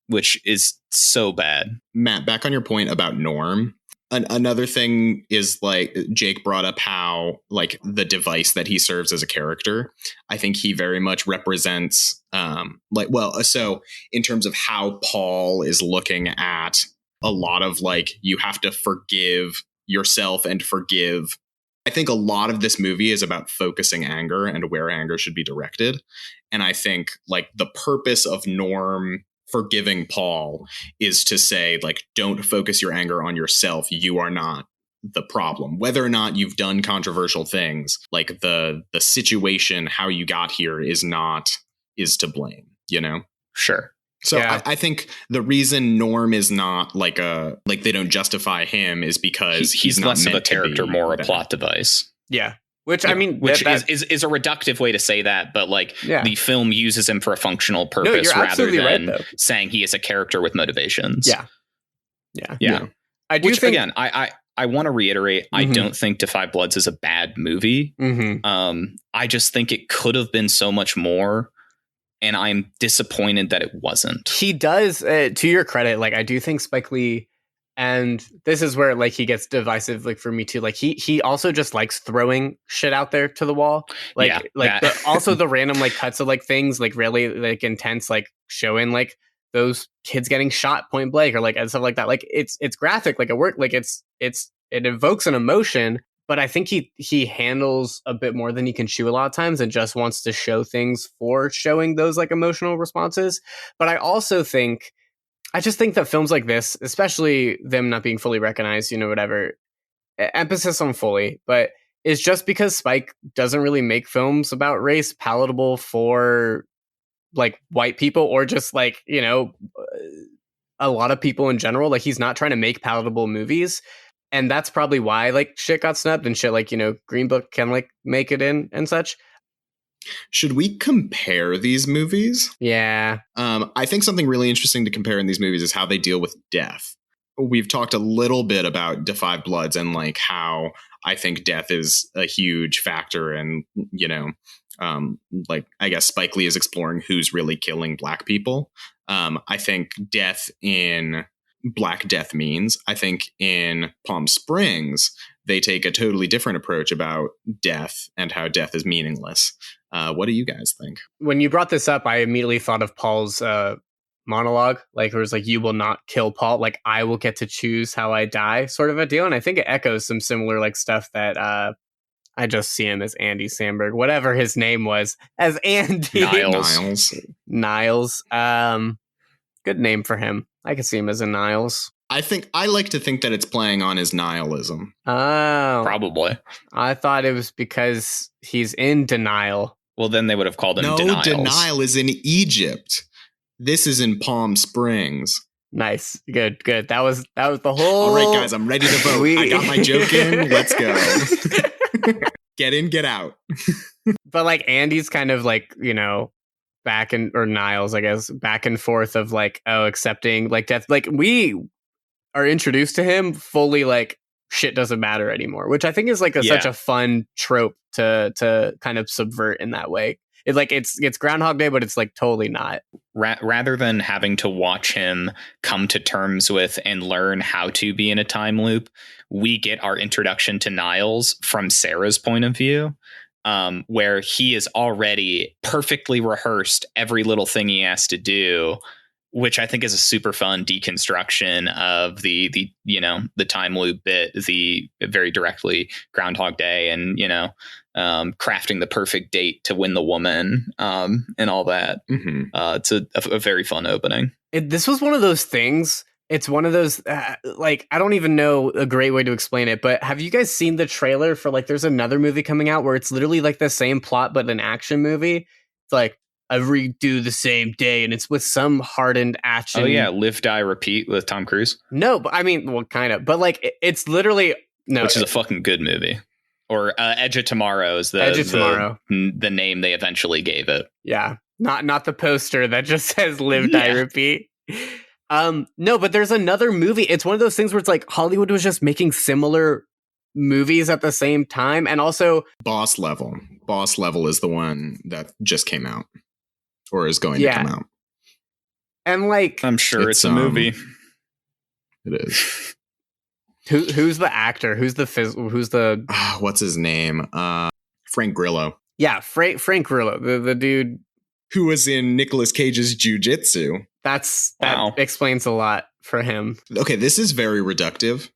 [SPEAKER 1] which is so bad.
[SPEAKER 3] Matt, back on your point about Norm. Another thing is like Jake brought up how like the device that he serves as a character. I think he very much represents so in terms of how Paul is looking at a lot of like you have to forgive yourself and forgive. I think a lot of this movie is about focusing anger and where anger should be directed. And I think like the purpose of Norm forgiving Paul is to say, like, don't focus your anger on yourself. You are not the problem. Whether or not you've done controversial things, like the situation, how you got here is to blame,
[SPEAKER 1] Sure.
[SPEAKER 3] So I think the reason Norm is not like they don't justify him is because he's not
[SPEAKER 1] less of a character, more a plot device.
[SPEAKER 2] Yeah. Which I mean,
[SPEAKER 1] which is a reductive way to say that, but like the film uses him for a functional purpose rather than saying he is a character with motivations.
[SPEAKER 2] Yeah. I do think
[SPEAKER 1] again, I want to reiterate, I don't think Da 5 Bloods is a bad movie. I just think it could have been so much more. And I'm disappointed that it wasn't.
[SPEAKER 2] He does, to your credit, like I do think Spike Lee And this is where like he gets divisive, like for me too. Like he also just likes throwing shit out there to the wall. Like also the random like cuts of like things like really like intense, like showing like those kids getting shot point blank or like and stuff like that. Like it's graphic, like it work, like it evokes an emotion. But I think he handles a bit more than he can chew a lot of times and just wants to show things for showing those like emotional responses. But I also think I just think that films like this, especially them not being fully recognized, whatever, emphasis on fully, but it's just because Spike doesn't really make films about race palatable for like white people or just like, a lot of people in general. Like he's not trying to make palatable movies. And that's probably why like shit got snubbed and shit like, Green Book can like make it in and such.
[SPEAKER 3] Should we compare these movies?
[SPEAKER 2] Yeah.
[SPEAKER 3] I think something really interesting to compare in these movies is how they deal with death. We've talked a little bit about Da 5 Bloods and like how I think death is a huge factor. And, like I guess Spike Lee is exploring who's really killing black people. I think death in Black Death Means. I think in Palm Springs, they take a totally different approach about death and how death is meaningless. What do you guys think?
[SPEAKER 2] When you brought this up, I immediately thought of Paul's monologue, like it was like, you will not kill Paul, like I will get to choose how I die, sort of a deal. And I think it echoes some similar like stuff that I just see him as Andy Samberg, whatever his name was, as Andy Niles. Good name for him. I can see him as a Niles.
[SPEAKER 3] I like to think that it's playing on his nihilism.
[SPEAKER 2] Oh,
[SPEAKER 1] probably.
[SPEAKER 2] I thought it was because he's in denial.
[SPEAKER 1] Well, then they would have called him
[SPEAKER 3] No,
[SPEAKER 1] Denials.
[SPEAKER 3] Denial is in Egypt. This is in Palm Springs.
[SPEAKER 2] Nice. Good. That was the whole...
[SPEAKER 3] All right, guys, I'm ready to vote. I got my joke in. Let's go. Get in, get out.
[SPEAKER 2] But like Andy's kind of like, back and, or Niles, I guess, back and forth of like, accepting like death. Like we are introduced to him fully like shit doesn't matter anymore, which I think is like such a fun trope to kind of subvert in that way. It's like it's Groundhog Day, but it's like totally not.
[SPEAKER 1] Rather than having to watch him come to terms with and learn how to be in a time loop, we get our introduction to Niles from Sarah's point of view, where he is already perfectly rehearsed every little thing he has to do, which I think is a super fun deconstruction of the time loop bit, the very directly Groundhog Day and, crafting the perfect date to win the woman and all that.
[SPEAKER 3] Mm-hmm.
[SPEAKER 1] It's a very fun opening.
[SPEAKER 2] This was one of those things. It's one of those, like, I don't even know a great way to explain it, but have you guys seen the trailer for, like, there's another movie coming out where it's literally like the same plot, but an action movie? It's like, I redo the same day, and it's with some hardened action.
[SPEAKER 1] Oh, yeah. Live, Die, Repeat with Tom Cruise.
[SPEAKER 2] No, but I mean, well, kind of. But, like, it's literally... No,
[SPEAKER 1] which is a fucking good movie. Or Edge of Tomorrow is the name they eventually gave it.
[SPEAKER 2] Yeah. Not the poster that just says Live, Die, Repeat. No, but there's another movie. It's one of those things where it's like Hollywood was just making similar movies at the same time. And also... Boss Level
[SPEAKER 3] is the one that just came out. Or is going to come out.
[SPEAKER 2] And like...
[SPEAKER 1] I'm sure it's a movie.
[SPEAKER 3] It is.
[SPEAKER 2] Who's the actor? Who's the...
[SPEAKER 3] what's his name? Frank Grillo.
[SPEAKER 2] Yeah, Frank Grillo. The dude...
[SPEAKER 3] Who was in Nicolas Cage's Jiu-Jitsu.
[SPEAKER 2] That explains a lot for him.
[SPEAKER 3] Okay, this is very reductive.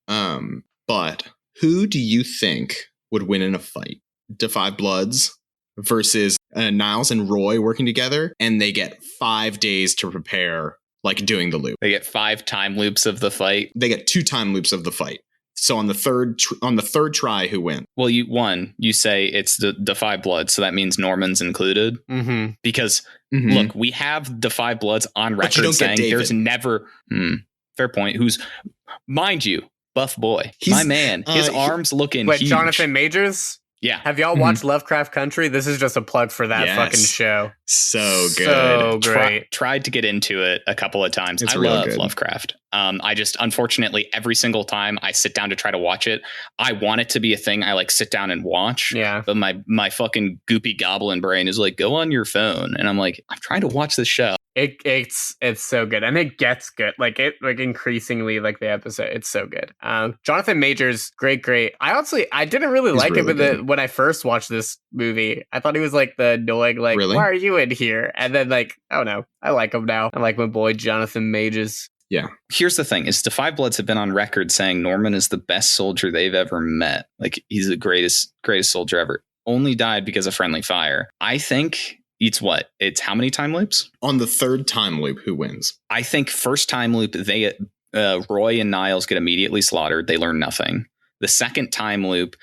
[SPEAKER 3] But who do you think would win in a fight? Da 5 Bloods versus Niles and Roy working together, and they get 5 days to prepare, like doing the loop.
[SPEAKER 1] They get 5 time loops of the fight.
[SPEAKER 3] They get 2 time loops of the fight. So on the third try, who wins?
[SPEAKER 1] Well, you say it's the 5 Bloods, so that means Norman's included.
[SPEAKER 2] Mm-hmm.
[SPEAKER 1] Because look, we have the 5 Bloods on record saying there's never fair point. Who's, mind you, buff boy, my man, his arms looking huge.
[SPEAKER 2] Jonathan Majors.
[SPEAKER 1] Yeah.
[SPEAKER 2] Have y'all watched Lovecraft Country? This is just a plug for that fucking show.
[SPEAKER 3] So good.
[SPEAKER 2] So great.
[SPEAKER 1] Tried to get into it a couple of times.
[SPEAKER 3] It's
[SPEAKER 1] I
[SPEAKER 3] real
[SPEAKER 1] love
[SPEAKER 3] good.
[SPEAKER 1] Lovecraft. I just, unfortunately, every single time I sit down to try to watch it, I want it to be a thing I like sit down and watch.
[SPEAKER 2] Yeah.
[SPEAKER 1] But my fucking goopy goblin brain is like, go on your phone. And I'm like, I'm trying to watch the show.
[SPEAKER 2] It's so good, and it gets good. Like increasingly, like the episode, it's so good. Jonathan Majors, great. I didn't really
[SPEAKER 3] He's
[SPEAKER 2] like
[SPEAKER 3] really
[SPEAKER 2] him
[SPEAKER 3] good.
[SPEAKER 2] when I first watched this movie. I thought he was like the annoying, like,
[SPEAKER 3] Really?
[SPEAKER 2] why are you in here? And then like, I don't know, I like him now. I like my boy Jonathan Majors.
[SPEAKER 3] Yeah.
[SPEAKER 1] Here's the thing: is the Five Bloods have been on record saying Norman is the best soldier they've ever met. Like, he's the greatest soldier ever. Only died because of friendly fire. I think. It's how many time loops?
[SPEAKER 3] On the third time loop, who wins?
[SPEAKER 1] I think first time loop, Roy and Niles get immediately slaughtered. They learn nothing. The second time loop,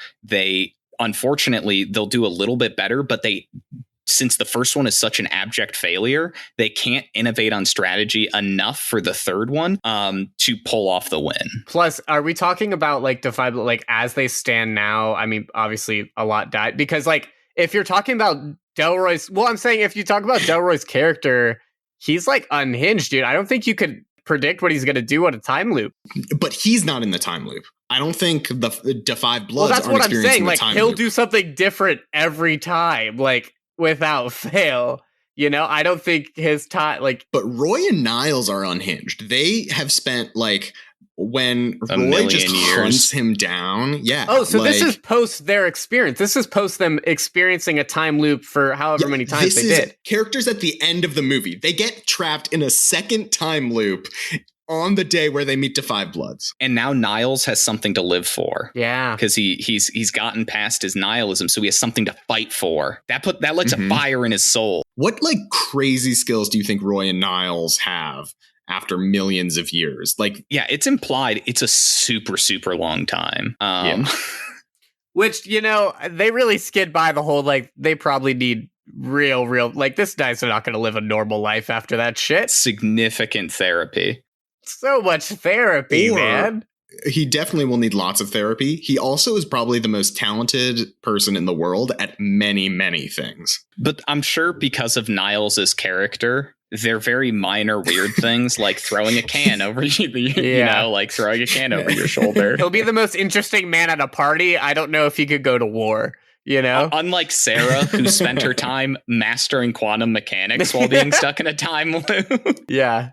[SPEAKER 1] unfortunately, they'll do a little bit better, but since the first one is such an abject failure, they can't innovate on strategy enough for the third one to pull off the win.
[SPEAKER 2] Plus, are we talking about like the Five, like as they stand now? I mean, obviously a lot died because like if you're talking about Delroy's, well, I'm saying if you talk about Delroy's character, he's like unhinged, dude. I don't think you could predict what he's going to do on a time loop.
[SPEAKER 3] But he's not in the time loop. I don't think the Five Bloods.
[SPEAKER 2] Well, that's
[SPEAKER 3] aren't
[SPEAKER 2] what I'm saying. Like
[SPEAKER 3] time
[SPEAKER 2] he'll
[SPEAKER 3] loop.
[SPEAKER 2] do something different every time, like without fail. You know, I don't think his time, like.
[SPEAKER 3] But Roy and Niles are unhinged. They have spent like when
[SPEAKER 1] a
[SPEAKER 3] Roy just
[SPEAKER 1] years.
[SPEAKER 3] hunts him down. Yeah.
[SPEAKER 2] Oh, so
[SPEAKER 3] like,
[SPEAKER 2] this is post their experience. This is post them experiencing a time loop for however many times they did.
[SPEAKER 3] Characters at the end of the movie. They get trapped in a second time loop on the day where they meet the Five Bloods.
[SPEAKER 1] And now Niles has something to live for.
[SPEAKER 2] Yeah.
[SPEAKER 1] Because he's gotten past his nihilism, so he has something to fight for. That lights a fire in his soul.
[SPEAKER 3] What like crazy skills do you think Roy and Niles have after millions of years? Like,
[SPEAKER 1] yeah, it's implied it's a super, super long time.
[SPEAKER 2] Which, you know, they really skid by the whole, like, they probably need real, like, this guy's not going to live a normal life after that shit.
[SPEAKER 1] Significant therapy.
[SPEAKER 2] So much therapy, man.
[SPEAKER 3] He definitely will need lots of therapy. He also is probably the most talented person in the world at many, many things.
[SPEAKER 1] But I'm sure because of Niles' character, they're very minor, weird things like throwing a can over you know, like throwing a can over your shoulder.
[SPEAKER 2] He'll be the most interesting man at a party. I don't know if he could go to war, you know?
[SPEAKER 1] Unlike Sarah, who spent her time mastering quantum mechanics while being stuck in a time loop.
[SPEAKER 2] Yeah.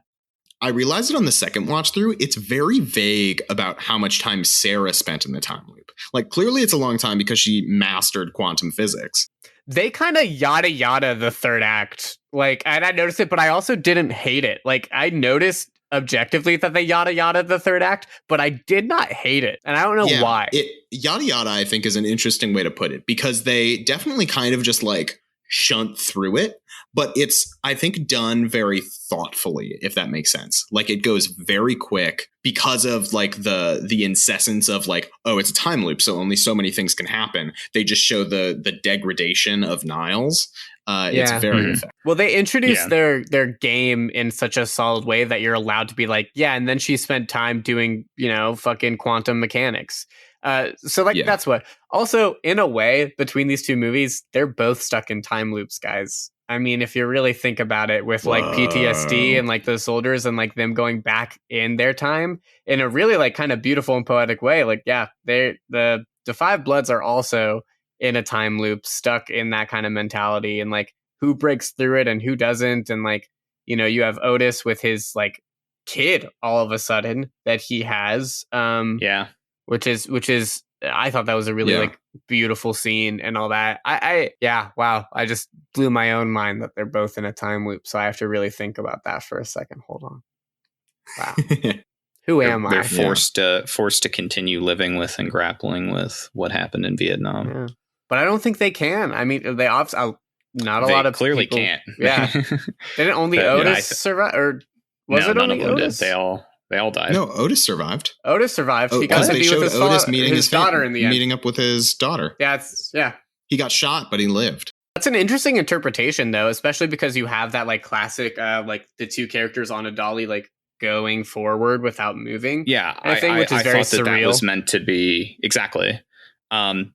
[SPEAKER 3] I realized it on the second watch through. It's very vague about how much time Sarah spent in the time loop. Like, clearly it's a long time because she mastered quantum physics.
[SPEAKER 2] They kind of yada the third act. Like, and I noticed it, but I also didn't hate it. Like, I noticed objectively that they yada the third act, but I did not hate it. And I don't know why.
[SPEAKER 3] Yada, I think, is an interesting way to put it, because they definitely kind of just like shunt through it, but it's, I think, done very thoughtfully, if that makes sense. Like, it goes very quick because of like the incessance of like, oh, it's a time loop, so only so many things can happen. They just show the degradation of Niles. It's very effective.
[SPEAKER 2] Well, they introduced their game in such a solid way that you're allowed to be like, yeah, and then she spent time doing, you know, fucking quantum mechanics. That's what. Also, in a way, between these two movies, they're both stuck in time loops, guys. I mean, if you really think about it, with like PTSD and like the soldiers and like them going back in their time in a really like kind of beautiful and poetic way, like, yeah, the Five Bloods are also in a time loop, stuck in that kind of mentality, and like who breaks through it and who doesn't. And like, you know, you have Otis with his like kid all of a sudden that he has. Which is I thought that was a really like beautiful scene and all that. Wow. I just blew my own mind that they're both in a time loop. So I have to really think about that for a second. Hold on. Wow. Who am I?
[SPEAKER 1] They're forced to continue living with and grappling with what happened in Vietnam.
[SPEAKER 2] Yeah. But I don't think they can. I mean, they obviously not a lot of
[SPEAKER 1] clearly
[SPEAKER 2] people,
[SPEAKER 1] can't.
[SPEAKER 2] Yeah. Didn't only Otis survive, or was it
[SPEAKER 1] none
[SPEAKER 2] only
[SPEAKER 1] of them
[SPEAKER 2] Otis?
[SPEAKER 1] Did. They all died.
[SPEAKER 3] No, Otis survived.
[SPEAKER 2] Otis survived. He got to be with his daughter in the end.
[SPEAKER 3] Meeting up with his daughter.
[SPEAKER 2] Yeah.
[SPEAKER 3] He got shot, but he lived.
[SPEAKER 2] That's an interesting interpretation, though, especially because you have that like classic, like the two characters on a dolly, like going forward without moving.
[SPEAKER 1] Yeah,
[SPEAKER 2] I think, which is very
[SPEAKER 1] thought
[SPEAKER 2] surreal.
[SPEAKER 1] that was meant to be exactly,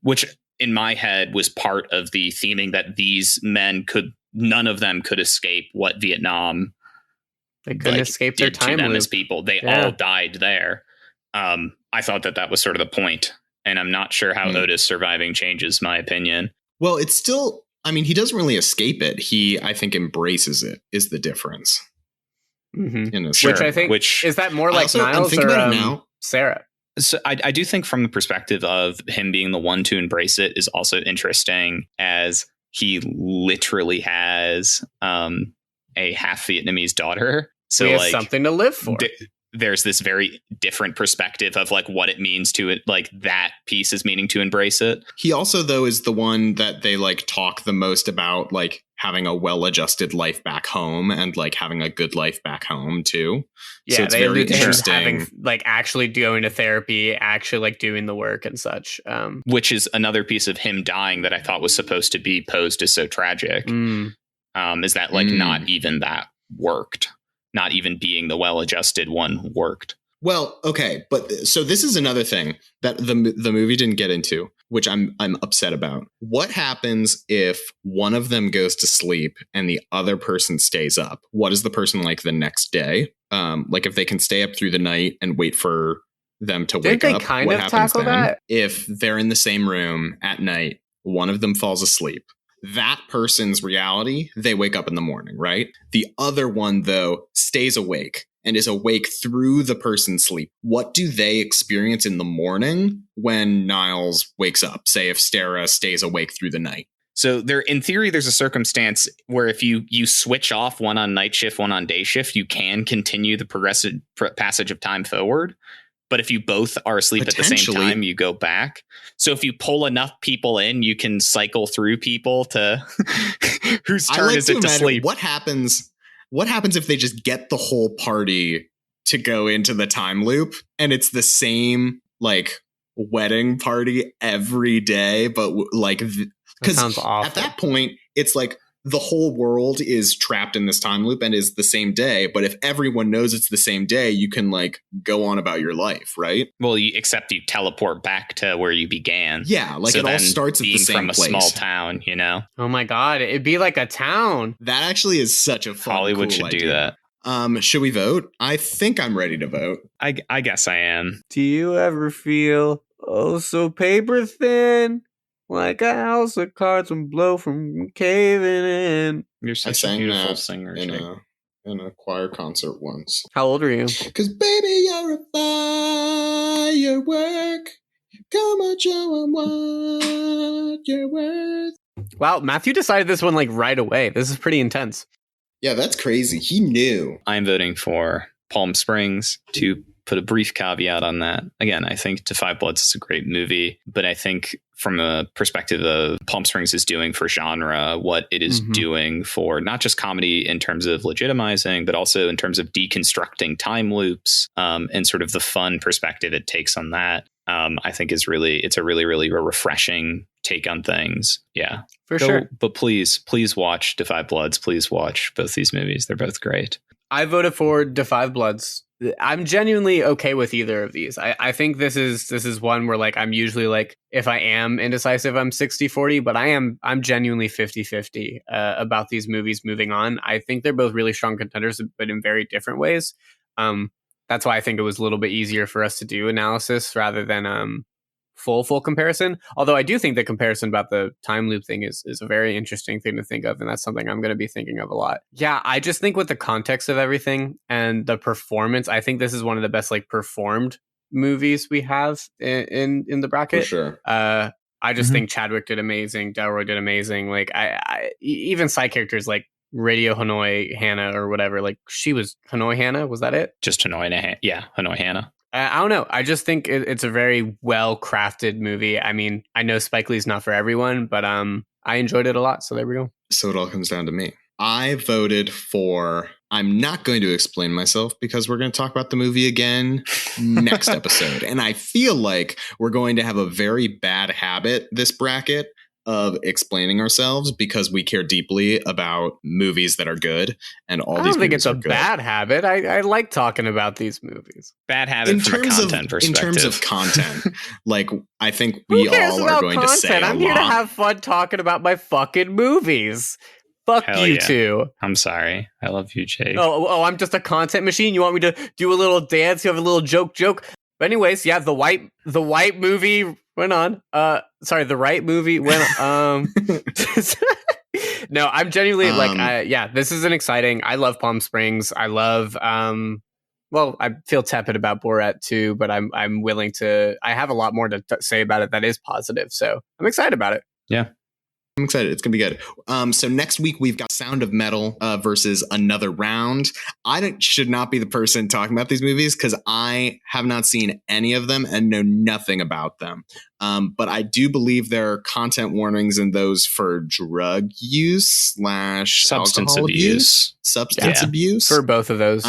[SPEAKER 1] which in my head was part of the theming that these men none of them could escape what Vietnam
[SPEAKER 2] They couldn't escape their time
[SPEAKER 1] to them
[SPEAKER 2] loop.
[SPEAKER 1] as people. They all died there. I thought that was sort of the point, and I'm not sure how Otis surviving changes my opinion.
[SPEAKER 3] Well, it's still, I mean, he doesn't really escape it. He, I think, embraces it is the difference.
[SPEAKER 2] Which I think, is that more like Niles or Sarah?
[SPEAKER 1] So I do think from the perspective of him being the one to embrace it is also interesting, as he literally has a half Vietnamese daughter. So
[SPEAKER 2] he has something to live for.
[SPEAKER 1] There's this very different perspective of like what it means to it, like that piece is meaning to embrace it.
[SPEAKER 3] He also, though, is the one that they like talk the most about, like having a well-adjusted life back home and like having a good life back home too.
[SPEAKER 2] Yeah,
[SPEAKER 3] so it's very interesting.
[SPEAKER 2] Having like actually going to therapy, actually like doing the work and such.
[SPEAKER 1] Which is another piece of him dying that I thought was supposed to be posed as so tragic. Is that like not even that worked? Not even being the well-adjusted one worked.
[SPEAKER 3] Well, okay, but so this is another thing that the movie didn't get into, which I'm upset about. What happens if one of them goes to sleep and the other person stays up? What is the person like the next day? Like if they can stay up through the night and wait for them to wake up, what happens then? If they're in the same room at night, one of them falls asleep. That person's reality, they wake up in the morning, right? The other one, though, stays awake and is awake through the person's sleep. What do they experience in the morning when Niles wakes up? Say if Stara stays awake through the night.
[SPEAKER 1] So there, in theory, there's a circumstance where if you switch off one on night shift, one on day shift, you can continue the progressive passage of time forward. But if you both are asleep at the same time, you go back. So if you pull enough people in, you can cycle through people to whose turn is it to sleep.
[SPEAKER 3] What happens if they just get the whole party to go into the time loop and it's the same like wedding party every day, but like because at that point it's like the whole world is trapped in this time loop and is the same day. But if everyone knows it's the same day, you can like go on about your life, right?
[SPEAKER 1] Well, except you teleport back to where you began.
[SPEAKER 3] Yeah, like so it all starts at the same place.
[SPEAKER 1] From a small town, you know?
[SPEAKER 2] Oh my God, it'd be like a town.
[SPEAKER 3] That actually is such a fun,
[SPEAKER 1] Hollywood
[SPEAKER 3] cool
[SPEAKER 1] should
[SPEAKER 3] idea.
[SPEAKER 1] do that.
[SPEAKER 3] Should we vote? I think I'm ready to vote.
[SPEAKER 1] I guess I am.
[SPEAKER 2] Do you ever feel so paper thin? Like a house of cards and blow from caving in.
[SPEAKER 1] You're such a beautiful singer.
[SPEAKER 3] In a choir concert once.
[SPEAKER 2] How old are you?
[SPEAKER 3] Because baby, you're a firework. Come on, show 'em what you're worth.
[SPEAKER 2] Wow, Matthew decided this one like right away. This is pretty intense.
[SPEAKER 3] Yeah, that's crazy. He knew.
[SPEAKER 1] I'm voting for Palm Springs to put a brief caveat on that. Again, I think To Five Bloods is a great movie, but I think from a perspective of Palm Springs is doing for genre, what it is doing for not just comedy in terms of legitimizing, but also in terms of deconstructing time loops and sort of the fun perspective it takes on that. I think it's a really refreshing take on things. Yeah,
[SPEAKER 2] for sure.
[SPEAKER 1] But please watch To Five Bloods. Please watch both these movies. They're both great.
[SPEAKER 2] I voted for To Five Bloods. I'm genuinely okay with either of these. I think this is one where like I'm usually like if I am indecisive, I'm 60-40, but I'm genuinely 50-50 about these movies moving on. I think they're both really strong contenders, but in very different ways. That's why I think it was a little bit easier for us to do analysis rather than full comparison. Although I do think the comparison about the time loop thing is a very interesting thing to think of, and that's something I'm going to be thinking of a lot. Yeah, I just think with the context of everything and the performance, I think this is one of the best like performed movies we have in the bracket.
[SPEAKER 3] For sure.
[SPEAKER 2] I just think Chadwick did amazing, Delroy did amazing. Like I even side characters like Radio Hanoi Hannah or whatever, like she was Hanoi Hannah, was that it?
[SPEAKER 1] Just Hanoi Hannah.
[SPEAKER 2] I don't know. I just think it's a very well-crafted movie. I mean, I know Spike Lee's not for everyone, but I enjoyed it a lot. So there we go.
[SPEAKER 3] So it all comes down to me. I voted for... I'm not going to explain myself because we're going to talk about the movie again next episode. And I feel like we're going to have a very bad habit, this bracket, of explaining ourselves because we care deeply about movies that are good and all these. I
[SPEAKER 2] don't think it's a bad habit. I like talking about these movies.
[SPEAKER 1] Bad habit from a content perspective.
[SPEAKER 3] In terms of content, like I think we all are going to say
[SPEAKER 2] I'm here to have fun talking about my fucking movies. Fuck
[SPEAKER 1] Hell
[SPEAKER 2] you
[SPEAKER 1] yeah.
[SPEAKER 2] two.
[SPEAKER 1] I'm sorry. I love you, Jake.
[SPEAKER 2] Oh, I'm just a content machine. You want me to do a little dance? You have a little joke. But anyways, yeah, the white movie went on. The right movie went. No, I'm genuinely this is an exciting. I love Palm Springs. I love. Well, I feel tepid about Borat too, but I'm willing to. I have a lot more to say about it that is positive, so I'm excited about it.
[SPEAKER 1] Yeah.
[SPEAKER 3] I'm excited. It's going to be good. So next week, we've got Sound of Metal versus Another Round. Should not be the person talking about these movies because I have not seen any of them and know nothing about them. But I do believe there are content warnings in those for drug use /
[SPEAKER 1] Substance
[SPEAKER 3] alcohol
[SPEAKER 1] abuse.
[SPEAKER 3] Substance abuse.
[SPEAKER 2] For both of those,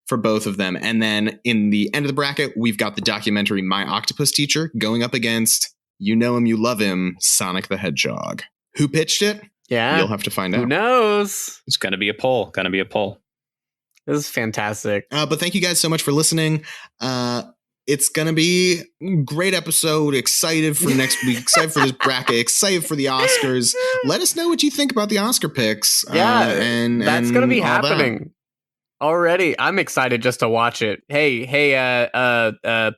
[SPEAKER 3] For both of them. And then in the end of the bracket, we've got the documentary My Octopus Teacher going up against, you know him, you love him, Sonic the Hedgehog. Who pitched it?
[SPEAKER 2] Yeah.
[SPEAKER 3] You'll have to find out.
[SPEAKER 2] Who knows?
[SPEAKER 1] It's going to be a poll.
[SPEAKER 2] This is fantastic.
[SPEAKER 3] But thank you guys so much for listening. It's going to be a great episode. Excited for next week. Excited for this bracket. Excited for the Oscars. Let us know what you think about the Oscar picks.
[SPEAKER 2] And that's going to be happening already. I'm excited just to watch it. Hey,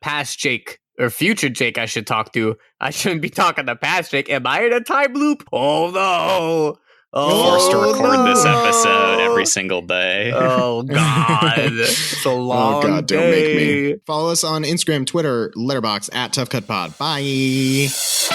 [SPEAKER 2] past Jake. Or future Jake I should talk to. I shouldn't be talking to past Jake. Am I in a time loop? Oh no.
[SPEAKER 1] Forced to record this episode every single day.
[SPEAKER 2] Oh God. It's a long
[SPEAKER 3] Oh God,
[SPEAKER 2] day.
[SPEAKER 3] don't make me. Follow us on Instagram, Twitter, Letterboxd @ToughCutPod. Bye.